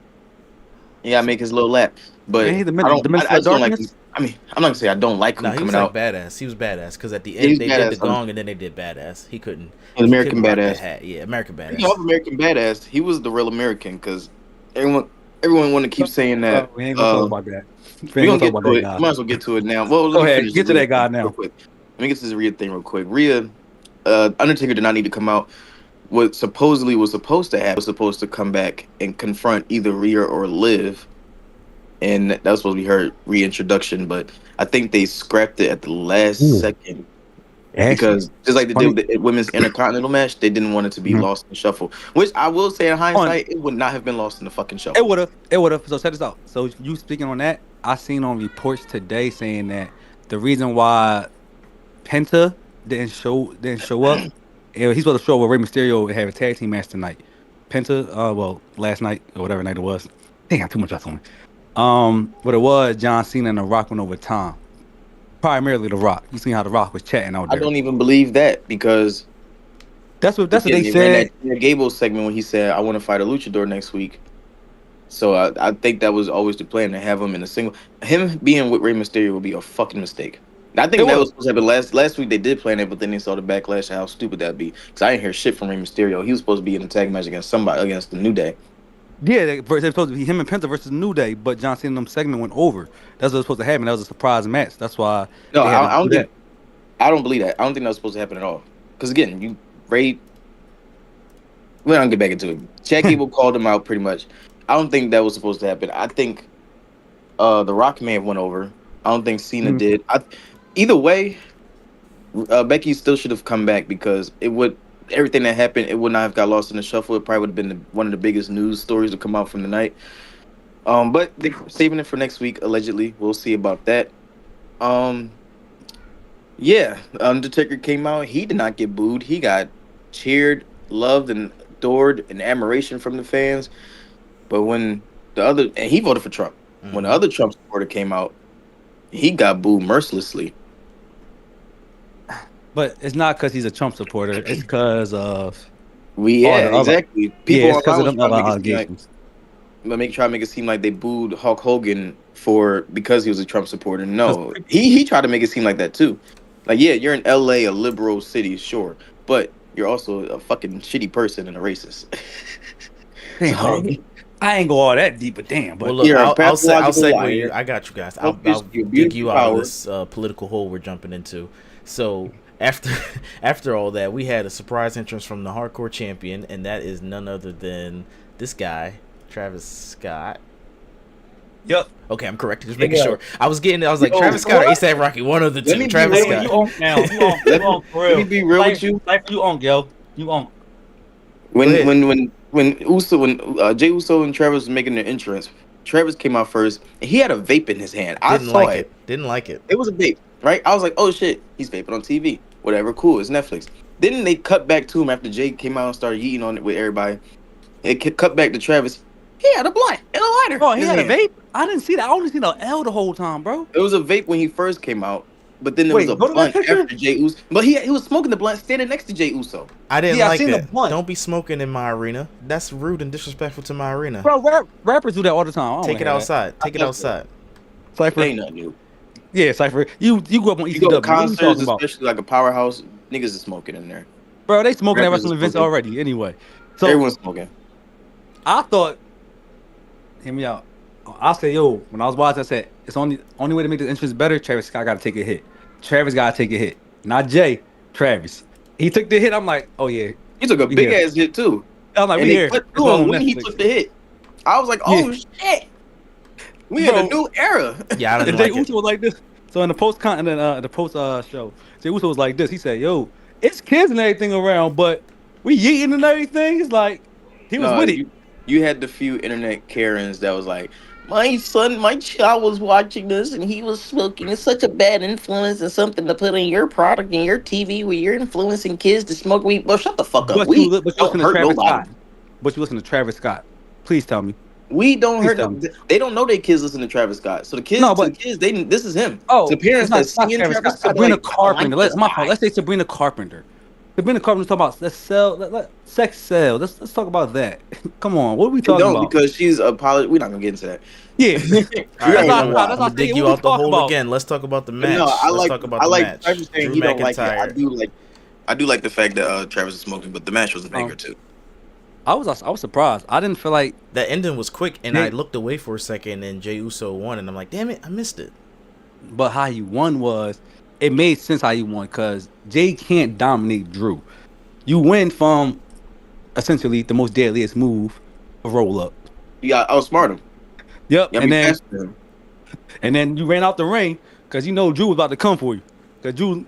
You gotta make his little lap. But man, he's the I don't. Minister I of just don't like him. Darkness. I mean, I'm not gonna say I don't like No, him he was coming like out. badass. He was badass because at the Yeah, end he's they did the badass. gong and then they did badass. He couldn't. He's He American couldn't rock the badass. hat. Yeah, American Speaking of badass. American badass, he was the real American because everyone want to keep saying that. We ain't gonna talk about that. We We ain't gonna gonna talk get about to that it. guy. Might as well get to it now. Well, let Go me ahead, finish get the to that Rhea guy thing real now. quick. Let me get to this Rhea thing real quick. Rhea, Undertaker did not need to come out. What supposedly was supposed to happen was supposed to come back and confront either Rhea or Liv, and that was supposed to be her reintroduction. But I think they scrapped it at the last Ooh, second Ashley. because just like they did Funny. with the women's intercontinental match, they didn't want it to be Mhm. lost in the shuffle. Which I will say in On hindsight, it would not have been lost in the fucking it shuffle. would have. It would have. So check this out. So you speaking on that, I seen on reports today saying that the reason why Penta didn't show up, he's supposed to show up with Rey Mysterio and have a tag team match tonight. Penta, well, last night or whatever night it was. Dang, I got too much else on me. What it was, John Cena and The Rock went over Tom. Primarily The Rock. You seen how The Rock was chatting out I there. don't even believe that because That's what again, they they ran said. that Tina Gable segment when he said, "I want to fight a luchador next week." So I think that was always the plan to have him in a single. Him being with Rey Mysterio would be a fucking mistake. And I It think that would was have. supposed to happen last week. They did plan it, but then they saw the backlash of how stupid that'd be. Because I didn't hear shit from Rey Mysterio. He was supposed to be in a tag match against somebody against the New Day. Yeah, they're supposed to be him and Penta versus New Day, but John Cena and them segment went over. That's what was supposed to happen. That was a surprise match. That's why No, they had to I do don't that. think. I don't believe that. I don't think that was supposed to happen at all. Because again, Ray. We don't get back into it. Chad Gable called him out pretty much. I don't think that was supposed to happen. I think The Rock may have went over. I don't think Cena Mhm. did. Either way, Becky still should have come back because it would everything that happened. It would not have got lost in the shuffle. It probably would have been one of the biggest news stories to come out from the night. But they're saving it for next week. Allegedly, we'll see about that. Um, yeah, Undertaker came out. He did not get booed. He got cheered, loved, and adored, and admiration from the fans. But when he voted for Trump. When the Hmm. other Trump supporter came out, he got booed mercilessly. But it's not because he's a Trump supporter. It's because of all Yeah, the other. exactly. Yeah, People it's because online of was them trying to other make it seem like allegations. try to make it seem like they booed Hulk Hogan because he was a Trump supporter. 'Cause No, he tried to make it seem like that too. Like, yeah, you're in LA, a liberal city, sure, but you're also a fucking shitty person and a racist. damn, So I ain't go all that deep, but damn, Well, but look, you're a I'll pathological segue you. liar. I got you guys. Selfish, I'll you dig abuse you your out of power. this political hole we're jumping into. So after after all that, we had a surprise entrance from the Hardcore Champion, and that is none other than this guy, Travis Scott. yep. Okay, I'm correct. Just making Yeah. sure. I was like Yo, Travis Scott or ASAP Rocky, one of the Let two. me be Travis real Hey, with you Scott. on now? You on? let You on for let me real? be real with you. Life, you on, yo? You on? Go When ahead. Jay Uso and Travis was making their entrance, Travis came out first and he had a vape in his hand. I Didn't saw like it. it. Didn't like it. It was a vape, right? I was like, oh shit, he's vaping on TV. Whatever, cool. It's Netflix. Then they cut back to him after Jay came out and started eating on it with everybody. It cut back to Travis. He had a blunt and a lighter Oh, in he his had a hand. vape. I didn't see that. I only seen the L the whole time, bro. It was a vape when he first came out, but then there was a Wait, go to that blunt picture. after Jay Uso. But he was smoking the blunt standing next to Jay Uso. I didn't Yeah, I like seen the that. blunt. Don't be smoking in my arena. That's rude and disrespectful to my arena. Bro, rappers do that all the time. I don't Take want it to hear that. outside. Take it That's outside. It Cypher. ain't nothing new. Yeah, Cypher. You grew up on You go to ECW. What are you talking concerts, about? especially like a powerhouse, niggas is smoking in there. Bro, they smoking at Rappers wrestling are events smoking. already anyway. So Everyone's smoking. I thought, hear me out. I said, yo, when I was watching, I said, it's only way to make this entrance better. Travis Scott got to take a hit. Travis got to take a hit, not Jay. Travis. He took the hit. I'm like, oh yeah, He took a we big here. ass hit too, I'm like, and we they here. cut It's to him on when he Netflix. took the hit. I was like, Yeah. oh shit, we in Bro. a new era. Yeah, I And didn't Jay like it. Uso was like this. So in the post show, Jay Uso was like this. He said, "Yo, it's kids and everything around, but we eating and everything." It's like he was No, with it. you had the few internet Karens that was like, my child was watching this and he was smoking. It's such a bad influence and something to put in your product and your TV where you're influencing kids to smoke weed. Well, shut the fuck up. But you We listen don't to hurt Travis nobody. Scott. But you listen to Travis Scott. Please tell me. We don't Please hurt. tell me. They don't know their kids listen to Travis Scott. So the kids, No, to the but kids, this is him. oh, To parents it's not, that it's not seeing Travis Travis Scott. Scott, they're Sabrina like, I don't Carpenter. like this My fault. guy. Let's say Sabrina Carpenter. Sabrina Carpenter's talking about sex sell. Let's talk about that. Come on, what are we They talking don't about? because she's apologized. We're not gonna get into that. Yeah, All We right, already not- know I'm why. that's gonna not dig saying you what we out the talking hole about. again. Let's talk about the But match. no, Let's talk about the match. Travis saying Drew he don't like it. McIntyre. I do like the fact that Travis is smoking, but the match was a banger too. I was surprised. I didn't feel like That ending was quick, and Jay- I looked away for a second, and Jey Uso won, and I'm like, damn it, I missed it. but how he won was it made sense how he won because Jay can't dominate Drew. You win from essentially the most deadliest move, a roll up. You got outsmart him. Yep, You and then faster than him. you ran out the ring because you know Drew was about to come for you. Cause Drew,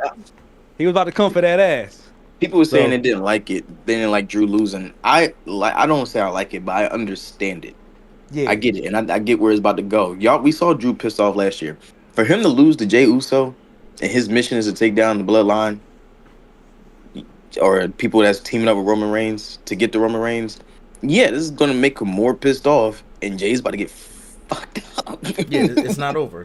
he was about to come for that ass. People were saying So- they didn't like it. They didn't like Drew losing. I don't say I like it, but I understand it. Yeah, I get it, and I get where it's about to go. Y'all, we saw Drew pissed off last year. For him to lose to Jey Uso, and his mission is to take down the Bloodline, or people that's teaming up with Roman Reigns to get to Roman Reigns. Yeah, this is gonna make him more pissed off, and Jay's about to get fucked up. Yeah, it's not over.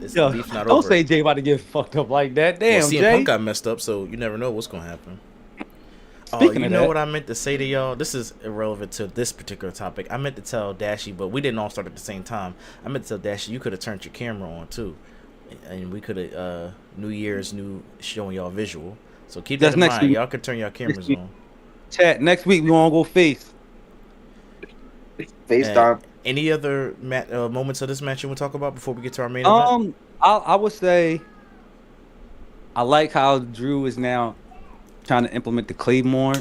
It's Yo, the beef not don't over. say Jay about to get fucked up like that. Damn, Well, CM Jay. Punk got messed up, so you never know what's gonna happen. Speaking You of know that- what I meant to say to y'all? This is irrelevant to this particular topic. I meant to tell Dashy, but we didn't all start at the same time. I meant to tell Dashy you could have turned your camera on too, and we could have New Year's new showing y'all visual. So keep that That's in next mind. week. Y'all can turn your cameras week. on. Chat next week we gonna go face. FaceTime. Any other moments of this match you want to talk about before we get to our main event? I would say I like how Drew is now trying to implement the Claymore.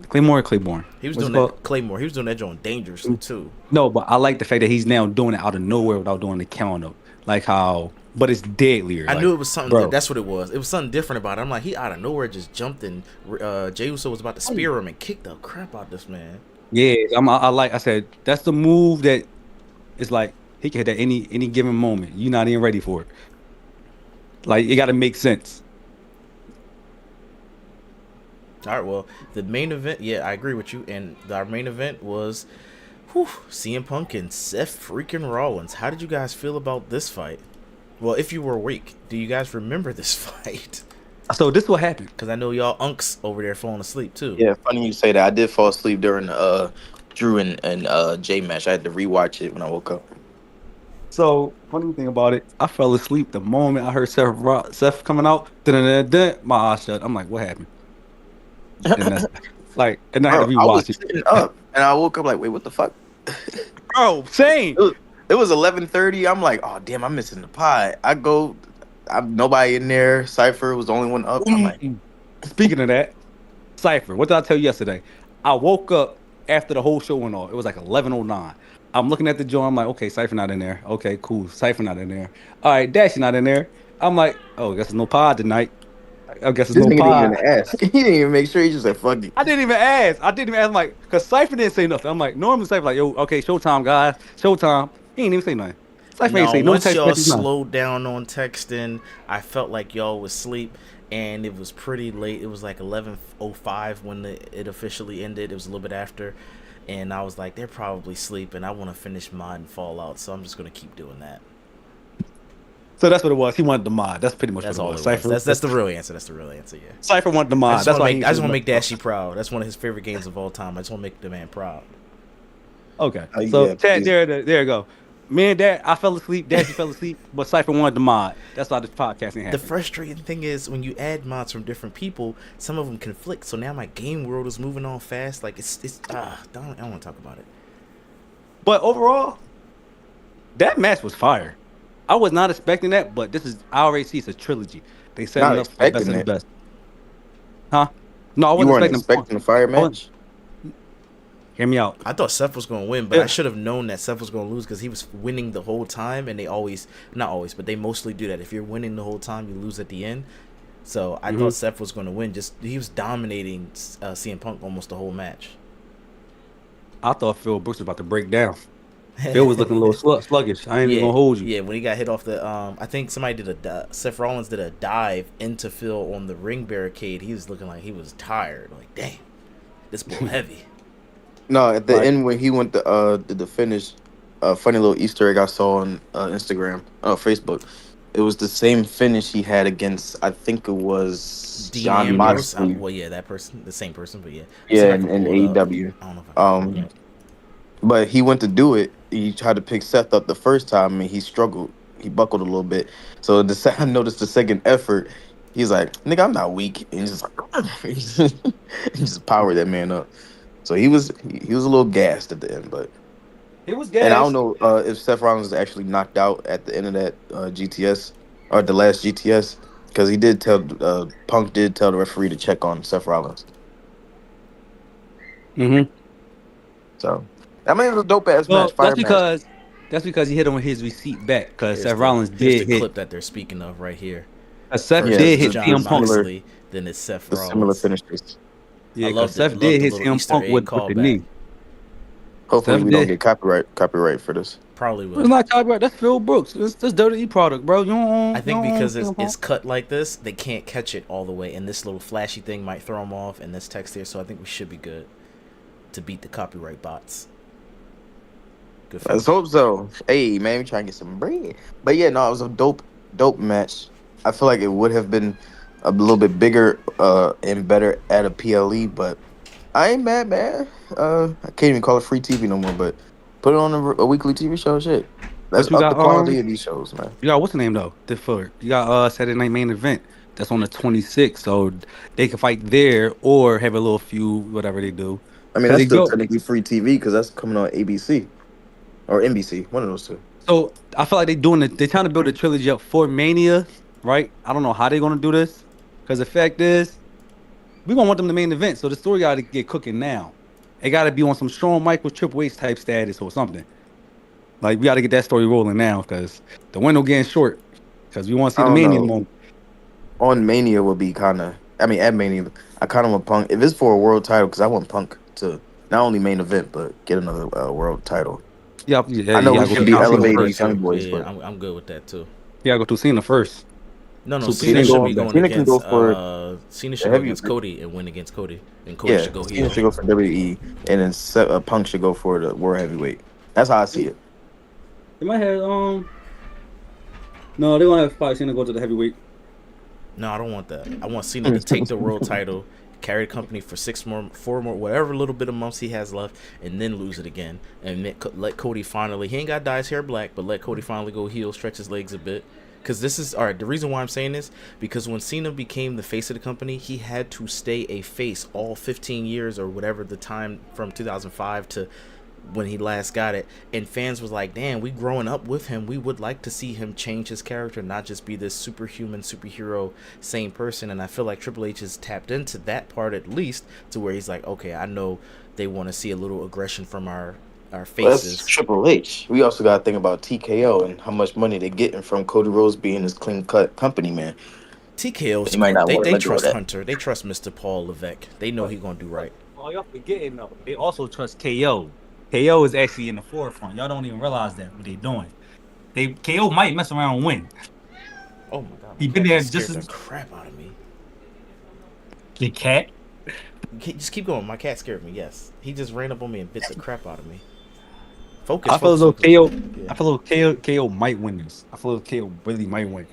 Claymore or Claiborne? He was What's doing it that called? Claymore. He was doing that joint dangerously too. No, but I like the fact that he's now doing it out of nowhere without doing the count up. Like how, but it's deadlier. I like, knew it was something. bro. That's what it was. It was something different about it. I'm like, he out of nowhere just jumped and Jey Uso was about to spear him and kicked the crap out of this man. Yeah, I said that's the move that it's like he can hit at any given moment. You're not even ready for it. Like it got to make sense. All right, well, the main event, yeah, I agree with you. And our main event was CM Punk and Seth freaking Rollins. How did you guys feel about this fight? Well, if you were awake, do you guys remember this fight? So this what happened. Because I know y'all unks over there falling asleep too. Yeah, funny you say that. I did fall asleep during the Drew and Jay match. I had to rewatch it when I woke up. So funny thing about it, I fell asleep the moment I heard Seth coming out. Dun-dun-dun-dun, my eyes shut. I'm like, what happened? And that's like, and I had to Bro, I was rewatch it. sitting up and I woke up like, wait, what the fuck? Bro, same. It was 11:30. I'm like, oh damn, I'm missing the pod. I'm nobody in there. Cypher was the only one up. I'm like, Speaking of that, Cypher, what did I tell you yesterday? I woke up after the whole show went off. It was like 11:09. I'm looking at the joint. I'm like, okay, Cypher not in there. Okay, cool. Cypher not in there. All right, Dash not in there. I'm like, oh, I guess there's no pod tonight. I guess this there's no nigga pod. didn't even ask. He didn't even make sure. He just said, fuck it. I didn't even ask. I'm like, because Cypher didn't say nothing. I'm like, normally Cypher like, yo, okay, showtime, guys. Showtime. He ain't even say nothing. Cypher ain't No, say no once text y'all message, nothing. slowed down on texting, I felt like y'all was asleep, and it was pretty late. It was like 11:05 when it officially ended. It was a little bit after, and I was like, they're probably asleep, and I want to finish mod and Fallout, so I'm just gonna keep doing that. So that's what it was. He wanted the mod. That's pretty much That's what all it was. it was. Cypher, That's the real answer. That's the real answer. Yeah. Cypher wanted the I mod. just That's why want he to ain't make say Dashy proud. That's one of his favorite games of all time. I just want to make the man proud. Okay. Oh, So yeah, Chad, please. there you go. Me and Dad, I fell asleep. Dad, you fell asleep. But Cypher wanted the mod. That's why this podcast ain't The happening. frustrating thing is when you add mods from different people, some of them conflict. So now my game world is moving on fast. Like I don't want to talk about it. But overall, that match was fire. I was not expecting that, but I already see it's a trilogy. They setting Not up for the best of expecting the it. best. Huh? No, I You wasn't weren't expecting expecting a fire I wasn't- match? Hear me out. I thought Seth was going to win, but I Yeah. should have known that Seth was going to lose because he was winning the whole time, and they always, not always, but they mostly do that. If you're winning the whole time, you lose at the end. So I thought Seth was going to win. Just he was dominating CM Punk almost the whole match. I thought Phil Brooks was about to break down. Phil was looking a little sluggish. I ain't even gonna hold you. Yeah, when he got hit off the, I think somebody Seth Rollins did a dive into Phil on the ring barricade. He was looking like he was tired. Like, damn, this bull heavy. No, at the Right. end when he went to did the finish, funny little Easter egg I saw on Instagram, Facebook. It was the same finish he had against, I think it was Dean John Ambrose. Moxley. Well, yeah, that person, the same person, but yeah. Yeah, See if I in can pull it up. AEW. I don't know if I can pull it up. But he went to do it. He tried to pick Seth up the first time, and he struggled. He buckled a little bit. So I noticed the second effort. He's like, "Nigga, I'm not weak," and he's just like, he just powered that man up. So he was a little gassed at the end, but It was and I gas. don't know if Seth Rollins was actually knocked out at the end of that GTS or the last GTS because he did tell Punk did tell the referee to check on Seth Rollins. Mm-hmm. So I mean, it was a dope ass Well, match. Fire match. that's because he hit him with his receipt back. Because Here's Seth Rollins here's did the hit. clip that they're speaking of right here. Seth First Yeah, did it's hit John CM Punk. Moxley, then it's Seth The similar Rollins. finishes. Yeah, I because love Seth the did hit little CM Easter Punk egg with the callback. knee. Hopefully, Seth we don't did. get copyright for this. Probably It's will. not copyright. That's Phil Brooks. It's WWE product, bro. You don't own. I think you don't because own CM it's Punk. cut like this, they can't catch it all the way, and this little flashy thing might throw them off, and this text here, so I think we should be good to beat the copyright bots. Good for Let's me. hope so. Hey, man, we trying to get some bread. But yeah, no, it was a dope match. I feel like it would have been a little bit bigger and better at a PLE, but I ain't mad, man. I can't even call it free TV no more, but put it on a weekly TV show. Shit, let's But you up the got quality of these shows, man. you got what's the name though? You got Saturday Night Main Event. That's on the 26th, so they can fight there or have a little feud, whatever they do. I mean, Cause that's they still go. technically free TV because that's coming on ABC or NBC, one of those two. So I feel like they're trying to build a trilogy up for Mania, right? I don't know how they're gonna do this, because the fact is, we're gonna want them to main event. So the story got to get cooking now. It got to be on some Shawn Michaels Triple H type status or something. Like we got to get that story rolling now because the window getting short. Because we want to see I the don't Mania know. moment. On Mania would be kind of. I mean, at Mania, I kind of want Punk if it's for a world title because I want Punk to not only main event but get another world title. Yeah, I know you we gotta go should through be Cena elevating first. these young boys, Yeah, but I'm good with that too. You gotta go through Cena first. No, So Cena Cena should go be on going Cena can against. go for Cena the should go heavy- against Cody and win against Cody, and Cody yeah, should go Cena heel. should go for WWE, and then Punk should go for the world heavyweight. That's how I see it. They might have no, they gonna have fight Cena go to the heavyweight. No, I don't want that. I want Cena to take the world title, carry the company for 4 more, whatever little bit of months he has left, and then lose it again. And let Cody finally, he ain't got to dye his hair black, but let Cody finally go heel, stretch his legs a bit. Because this is, all right, the reason why I'm saying this, because when Cena became the face of the company, he had to stay a face all 15 years or whatever the time from 2005 to when he last got it, and fans was like, damn, we growing up with him, we would like to see him change his character, not just be this superhuman superhero same person. And I feel like Triple H has tapped into that part at least, to where he's like, okay, I know they want to see a little aggression from our Well, faces. that's Triple H. We also got to think about TKO and how much money they're getting from Cody Rhodes being his clean cut company man. TKO's You might not want to they let go of trust that. Hunter, they trust Mr. Paul Levesque, they know he gonna do right. Oh, y'all forgetting though. They also trust KO. KO is actually in the forefront. Y'all don't even realize that what they doing. KO might mess around and win. Oh my god, He my been cat there just just scared as the crap out of me. the cat. Just keep going. My cat scared me. Yes, he just ran up on me and bit the crap out of me. Focus. I feel as though focus. KO. Yeah. I feel as though KO might win this. I feel as though KO really might win.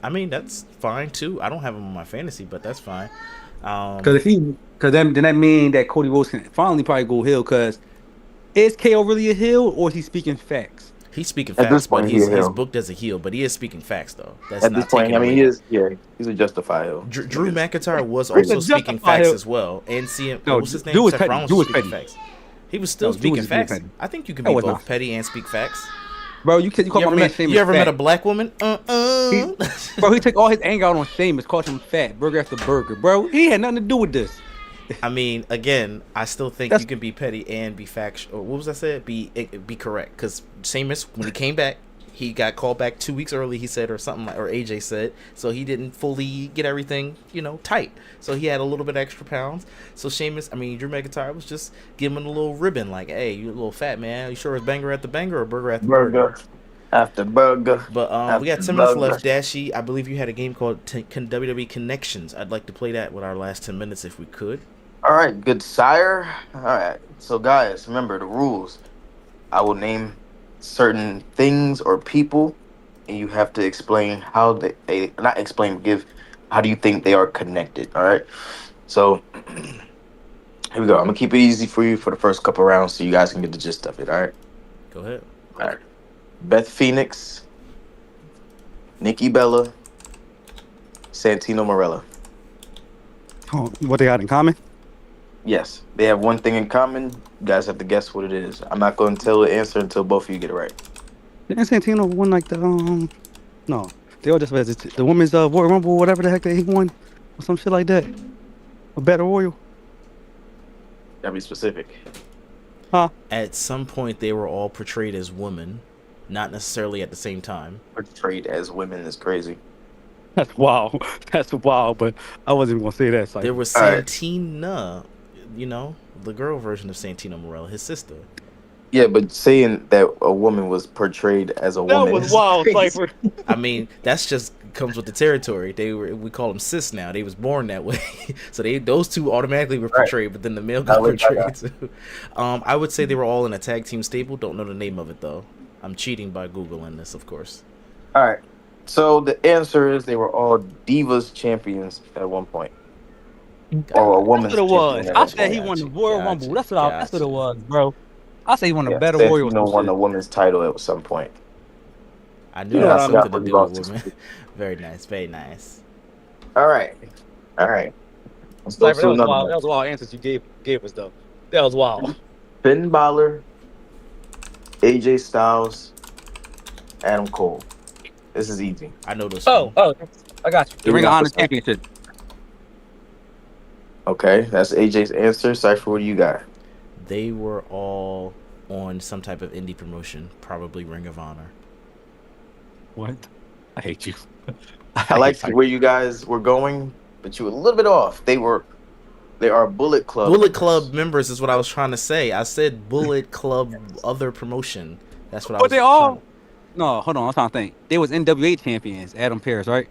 I mean, that's fine too. I don't have him on my fantasy, but that's fine. Because then that mean that Cody Rhodes can finally probably go heel. Because Is KO really a heel, or is he speaking facts? He's speaking At this facts, but point, he's a he's heel. booked as a heel, but he is speaking facts though. That's At this not point, taken I mean, away. he is. Yeah, he's a justified heel. Drew Niggas McIntyre was He's a also speaking justify facts heel. as well, and CM. No, What's his name? Drew was Seth petty. Rollins Drew was was speaking petty. facts. He was still No, Drew was speaking just being facts. petty. I think you can That be was both not. petty and speak facts. Bro, you call my man Sheamus You ever fat. met a black woman? He, bro, he took all his anger out on Sheamus, called him fat, burger after burger. Bro, he had nothing to do with this. I mean, again, I still think That's you can be petty and be factual. What was I said? Be correct. Because Sheamus, when he came back, he got called back 2 weeks early. He said, or something like, or AJ said, so he didn't fully get everything, tight. So he had a little bit extra pounds. So Sheamus, Drew McIntyre was just giving him a little ribbon, like, "Hey, you a little fat man. You sure it's banger at the banger or burger at the burger?" after burger. But we got after 10 minutes burger. left. Dashy, I believe you had a game called WWE Connections. I'd like to play that with our last 10 minutes if we could. All right, good sire. All right, so guys, remember the rules. I will name certain things or people, and you have to explain how they not explain, give how do you think they are connected. All right, so here we go. I'm gonna keep it easy for you for the first couple rounds, so you guys can get the gist of it. All right. Go ahead. All right. Beth Phoenix, Nikki Bella, Santino Marella. Oh, what they got in common? Yes, they have one thing in common. You guys have to guess what it is. I'm not going to tell the answer until both of you get it right. Didn't Santino won like the no, they all just the women's Royal Rumble, whatever the heck he won, or some shit like that. A Battle Royal. Gotta be specific. Huh? At some point, they were all portrayed as women, not necessarily at the same time. Portrayed as women is crazy. That's wild. That's wild, but I wasn't even gonna say that. There was All right. Santina, the girl version of Santino Marella, his sister. Yeah, but saying that a woman was portrayed as a woman is crazy. Cypher. That's just comes with the territory. We call them cis now. They was born that way, so those two automatically were portrayed, but then the male got portrayed too. I would say they were all in a tag team stable. Don't know the name of it though. I'm cheating by googling this, of course. All right. So the answer is they were all Divas champions at one point. Or a woman's That's what it was. champion at I one said point. he won the Gotcha, Royal gotcha, Rumble. That's what it was, bro. I say he won the Yeah, Battle Royal. Santino won the women's title at some point. I knew Yeah, that I was something to forgot do about with this. women. Very nice, very nice. All right. Let's go Cypher, to that was another wild. one. That was wild answers you gave us though. That was wild. Finn Balor, AJ Styles, Adam Cole. This is easy. I know this. Oh, I got you. The Here we Ring go. of Honor Championship. Okay, that's AJ's answer. Cypher, what do you got? They were all on some type of indie promotion, probably Ring of Honor. What? I hate you. I liked where you guys were going, but you were a little bit off. They are Bullet Club. Bullet Club members is what I was trying to say. I said Bullet Club other promotion. That's what I was. But they all. No, hold on. I'm trying to think. They was NWA champions. Adam Pearce, right?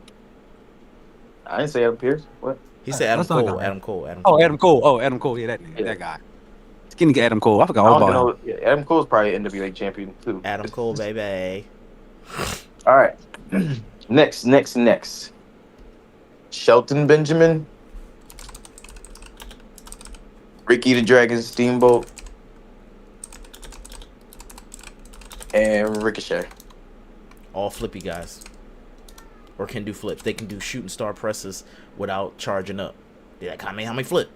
I didn't say Adam Pearce. What? He said Adam That's not Cole. gonna- Adam Cole. Adam Oh, Cole. Adam Cole. Oh, Adam Cole. Yeah, that nigga, Yeah. that guy. Skinny Adam Cole. I forgot I all don't about him. know. Yeah, Adam Cole's probably an NWA champion too. Adam Cole, baby. All right. Next. Shelton Benjamin, Ricky the Dragon Steamboat, and Ricochet. All flippy guys. Or can do flips. They can do shooting star presses without charging up. They're like, how many flip?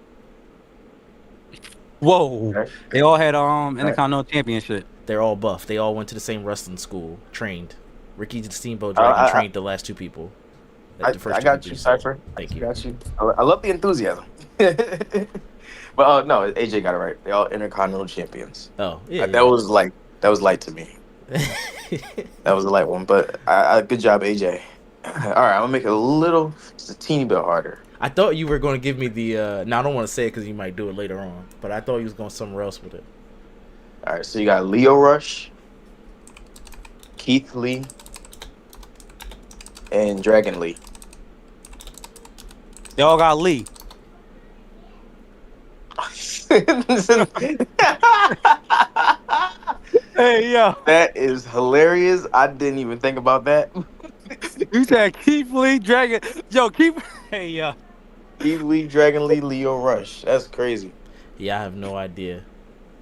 Whoa. Okay. They all had Intercontinental Championship. They're all buff. They all went to the same wrestling school, trained. Ricky the Steamboat Dragon trained the last two people. I The got two you, people said. Cypher. Thank you. Got you. I love the enthusiasm. But no, AJ got it right. They all Intercontinental champions. Oh, yeah. That was light to me. That was a light one, but good job, AJ. All right, I'm gonna make it just a teeny bit harder. I thought you were going to give me the. Now I don't want to say it because you might do it later on, but I thought you was going somewhere else with it. All right, so you got Leo Rush, Keith Lee, and Dragon Lee. They all got Lee. Hey, yo. That is hilarious. I didn't even think about that. You said Keith Lee, Dragon. Yo, Keith. Hey, yo. Keith Lee, Dragon Lee, Leo Rush. That's crazy. Yeah, I have no idea.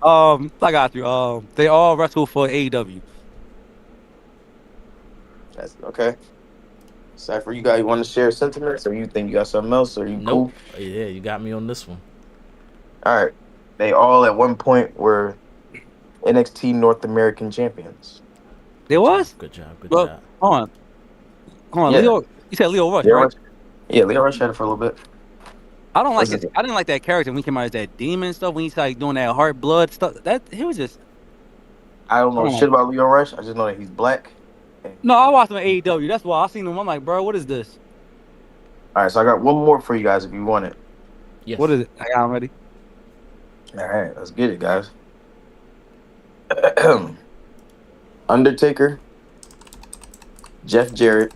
I got you. They all wrestle for AEW. That's okay. Cypher, you want to share sentiments, or you think you got something else, or you Nope. cool? Yeah, you got me on this one. All right. They all at one point were NXT North American champions. There Good job. was? Good job. Good Well, job. hold on. Yeah, Leo, you said Leo Rush, Leo right? Rush. Yeah, Leo Rush had it for a little bit. I don't like Was his. it? I didn't like that character when he came out as that demon stuff. When he's like doing that heart blood stuff. That he was just. I don't I know don't know. shit about Leo Rush. I just know that he's black. And- No, I watched him at AEW. That's why I seen him. I'm like, bro, what is this? All right, so I got one more for you guys if you want it. What Yes. is it? I got him ready. All right, let's get it, guys. Undertaker, Jeff Jarrett,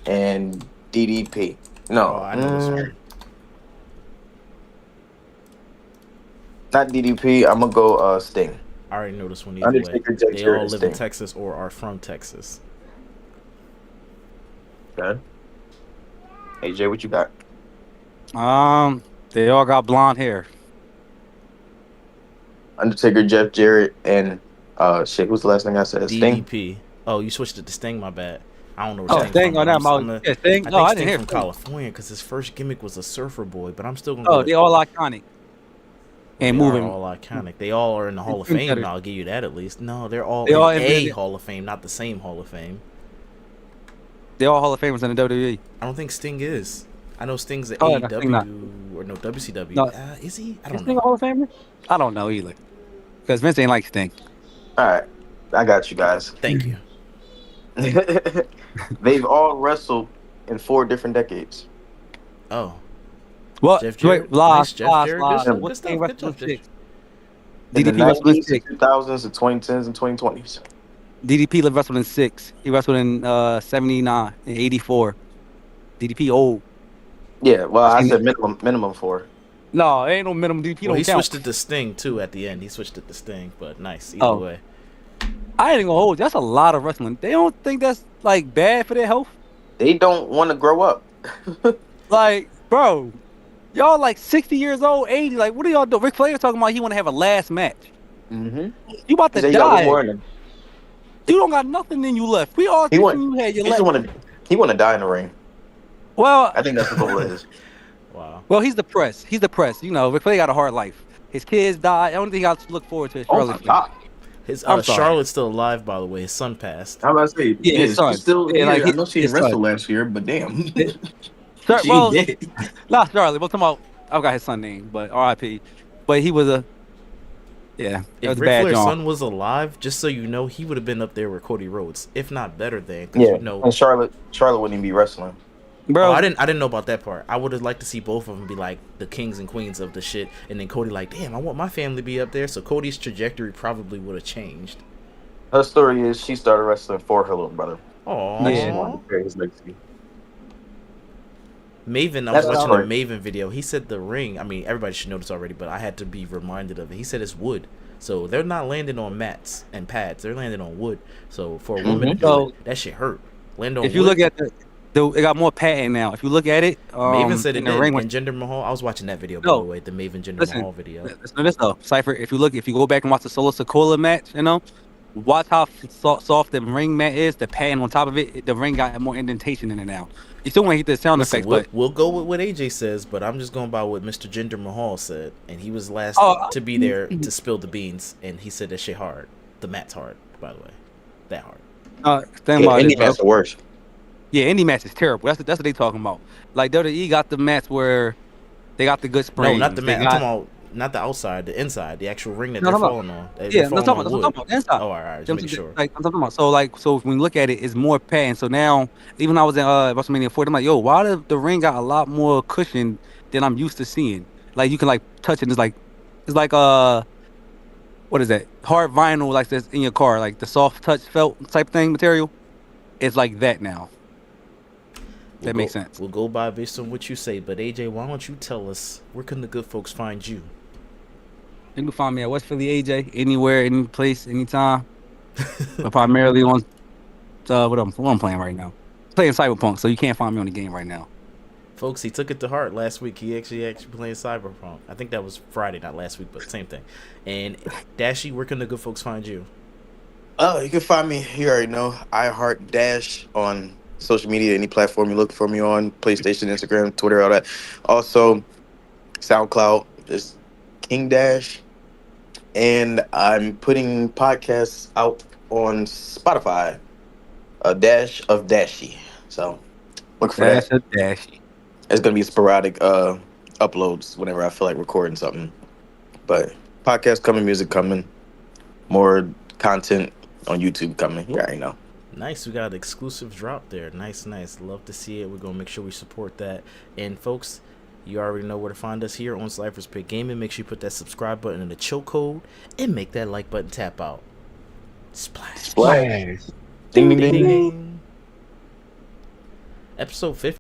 and DDP. Oh, No, I know this one. not DDP. I'm gonna go Sting. I already know this one either way. Undertaker, Jeff They Jarrett, all and live in Sting. Texas or are from Texas. Okay. AJ, what you got? They all got blonde hair. Undertaker, Jeff Jarrett, and shit. Who's the last thing I said? Sting. DDP. Oh, you switched it to Sting. My bad. I don't know where Oh, Sting Sting from. on But that. I'm Yeah, Sting. I No, think I didn't Sting hear from Sting. California because his first gimmick was a surfer boy. But I'm still gonna Oh, go. they all iconic and They are moving. all iconic. They all are in the Hall of Think Fame. better. I'll give you that at least. No, they're all They in all a Hall of Fame, not the same Hall of Fame. They all Hall of Famers in the WWE. I don't think Sting is. I know Sting's at Oh, no, Sting not. AEW or no WCW. No, Is he? I is don't Sting a know. Hall of Famer? I don't know either. Because Vince ain't like Sting. All right, I got you guys. Thank you. They've all wrestled in 4 different decades. Oh, What? Jeff Wait, Jarrett. lies, Nice, Jeff lies, Jarrett. lies. Good stuff. What Good Sting stuff. Good wrestling job, Jeff. six? In the DDP wrestled in 90s, six. 2000s, the 2010s, and 2020s. DDP wrestled in 6. He wrestled in 79 and 84. DDP old. Yeah, well, I I seen it. said minimum 4. No, ain't no minimum. DDP Well, he don't count. switched it to Sting too at the end. He switched it to Sting, but nice either Oh, way. I ain't gonna hold you. That's a lot of wrestling. They don't think that's like bad for their health. They don't want to grow up. Like, bro, y'all like 60 years old, 80. Like, what are y'all doing? Ric Flair talking about he want to have a last match. Mm-hmm. You about He to said he got one die. more in him. You don't got nothing in you left. We all He thinking want. you had your He just left. want to. He want to die in the ring. Well, I think that's what the goal is. Wow. well, he's depressed. He's depressed. You know, Ric Flair got a hard life. His kids died. The only thing I look forward to is Oh Charlotte my Flair. god! His I'm sorry. Charlotte's still alive, by the way. His son passed. How about to say? Yeah, his son. She's still Yeah, here. like I know she his didn't wrestle son. last year, but damn, she Well, did. not Charlotte. We're talking about. I got his son name, but R.I.P. But he was a. Yeah, that was If a Ric bad Flair's John. son was alive, just so you know, he would have been up there with Cody Rhodes, if not better than. Because Yeah, you know, and Charlotte wouldn't even be wrestling. Bro, oh, I didn't know about that part. I would have liked to see both of them be like the kings and queens of the shit, and then Cody like, damn, I want my family to be up there. So Cody's trajectory probably would have changed. Her story is she started wrestling for her little brother. Oh, And she Yeah. wanted to carry his legacy. Maven, I That's was watching right. a Maven video. He said the ring. I mean, everybody should know this already, but I had to be reminded of it. He said it's wood, so they're not landing on mats and pads. They're landing on wood. So for a woman to do So- it, that shit hurt. Land on if you wood. look at it got more padding now. If you look at it, Maven said it in the did. ring And Jinder Mahal. I was watching that video by No. the way, the Maven Jinder Listen, Mahal video. listen to this though, Cypher. If you go back and watch the Solo Sokola match, you know, watch how soft the ring mat is. The padding on top of it, the ring got more indentation in it now. You still want to hit the sound Listen, effect, we'll go with what AJ says, but I'm just going by what Mr. Jinder Mahal said, and he was last Oh, to be there to spill the beans, and he said that shit hard. The mat's hard, by the way, that hard. but think about Any it, bro. match the worst. Yeah, indie match is terrible. That's what they talking about. Like WWE got the match where they got the good springs. No, not the They mat. I'm got- talking about not the outside, the inside, the actual ring that No, they're no, no. falling on. They're Yeah, falling that's on what I'm wood. talking about. Inside. Oh, all right, just make sure. Like I'm talking about. So when you look at it, it's more padding. So now, even when I was in WrestleMania 4, I'm like, yo, why the ring got a lot more cushion than I'm used to seeing? Like you can like touch it. It's like what is that? Hard vinyl like this in your car, like the soft touch felt type thing material. It's like that now. That makes sense. We'll go by based on what you say, but AJ, why don't you tell us where can the good folks find you? You can find me at West Philly AJ anywhere, any place, anytime. But primarily on what I'm playing right now. Playing Cyberpunk, so you can't find me on the game right now. Folks, he took it to heart last week. He actually playing Cyberpunk. I think that was Friday, not last week, but same thing. And Dashy, where can the good folks find you? Oh, you can find me. You already know. I Heart Dash on social media, any platform you look for me on, PlayStation, Instagram, Twitter, all that. Also, SoundCloud is King Dash, and I'm putting podcasts out on Spotify. A dash of Dashy. So look for Dash that. or dashy. It's gonna be sporadic uploads whenever I feel like recording something. But podcast coming, music coming, more content on YouTube coming. You already know. Nice, we got an exclusive drop there. Nice. Love to see it. We're gonna make sure we support that. And folks, you already know where to find us here on Cypher's Pick Gaming. Make sure you put that subscribe button in the chokehold and make that like button tap out. Splash. Splash. Flash. Ding ding Ding ding ding ding. ding. Episode 50.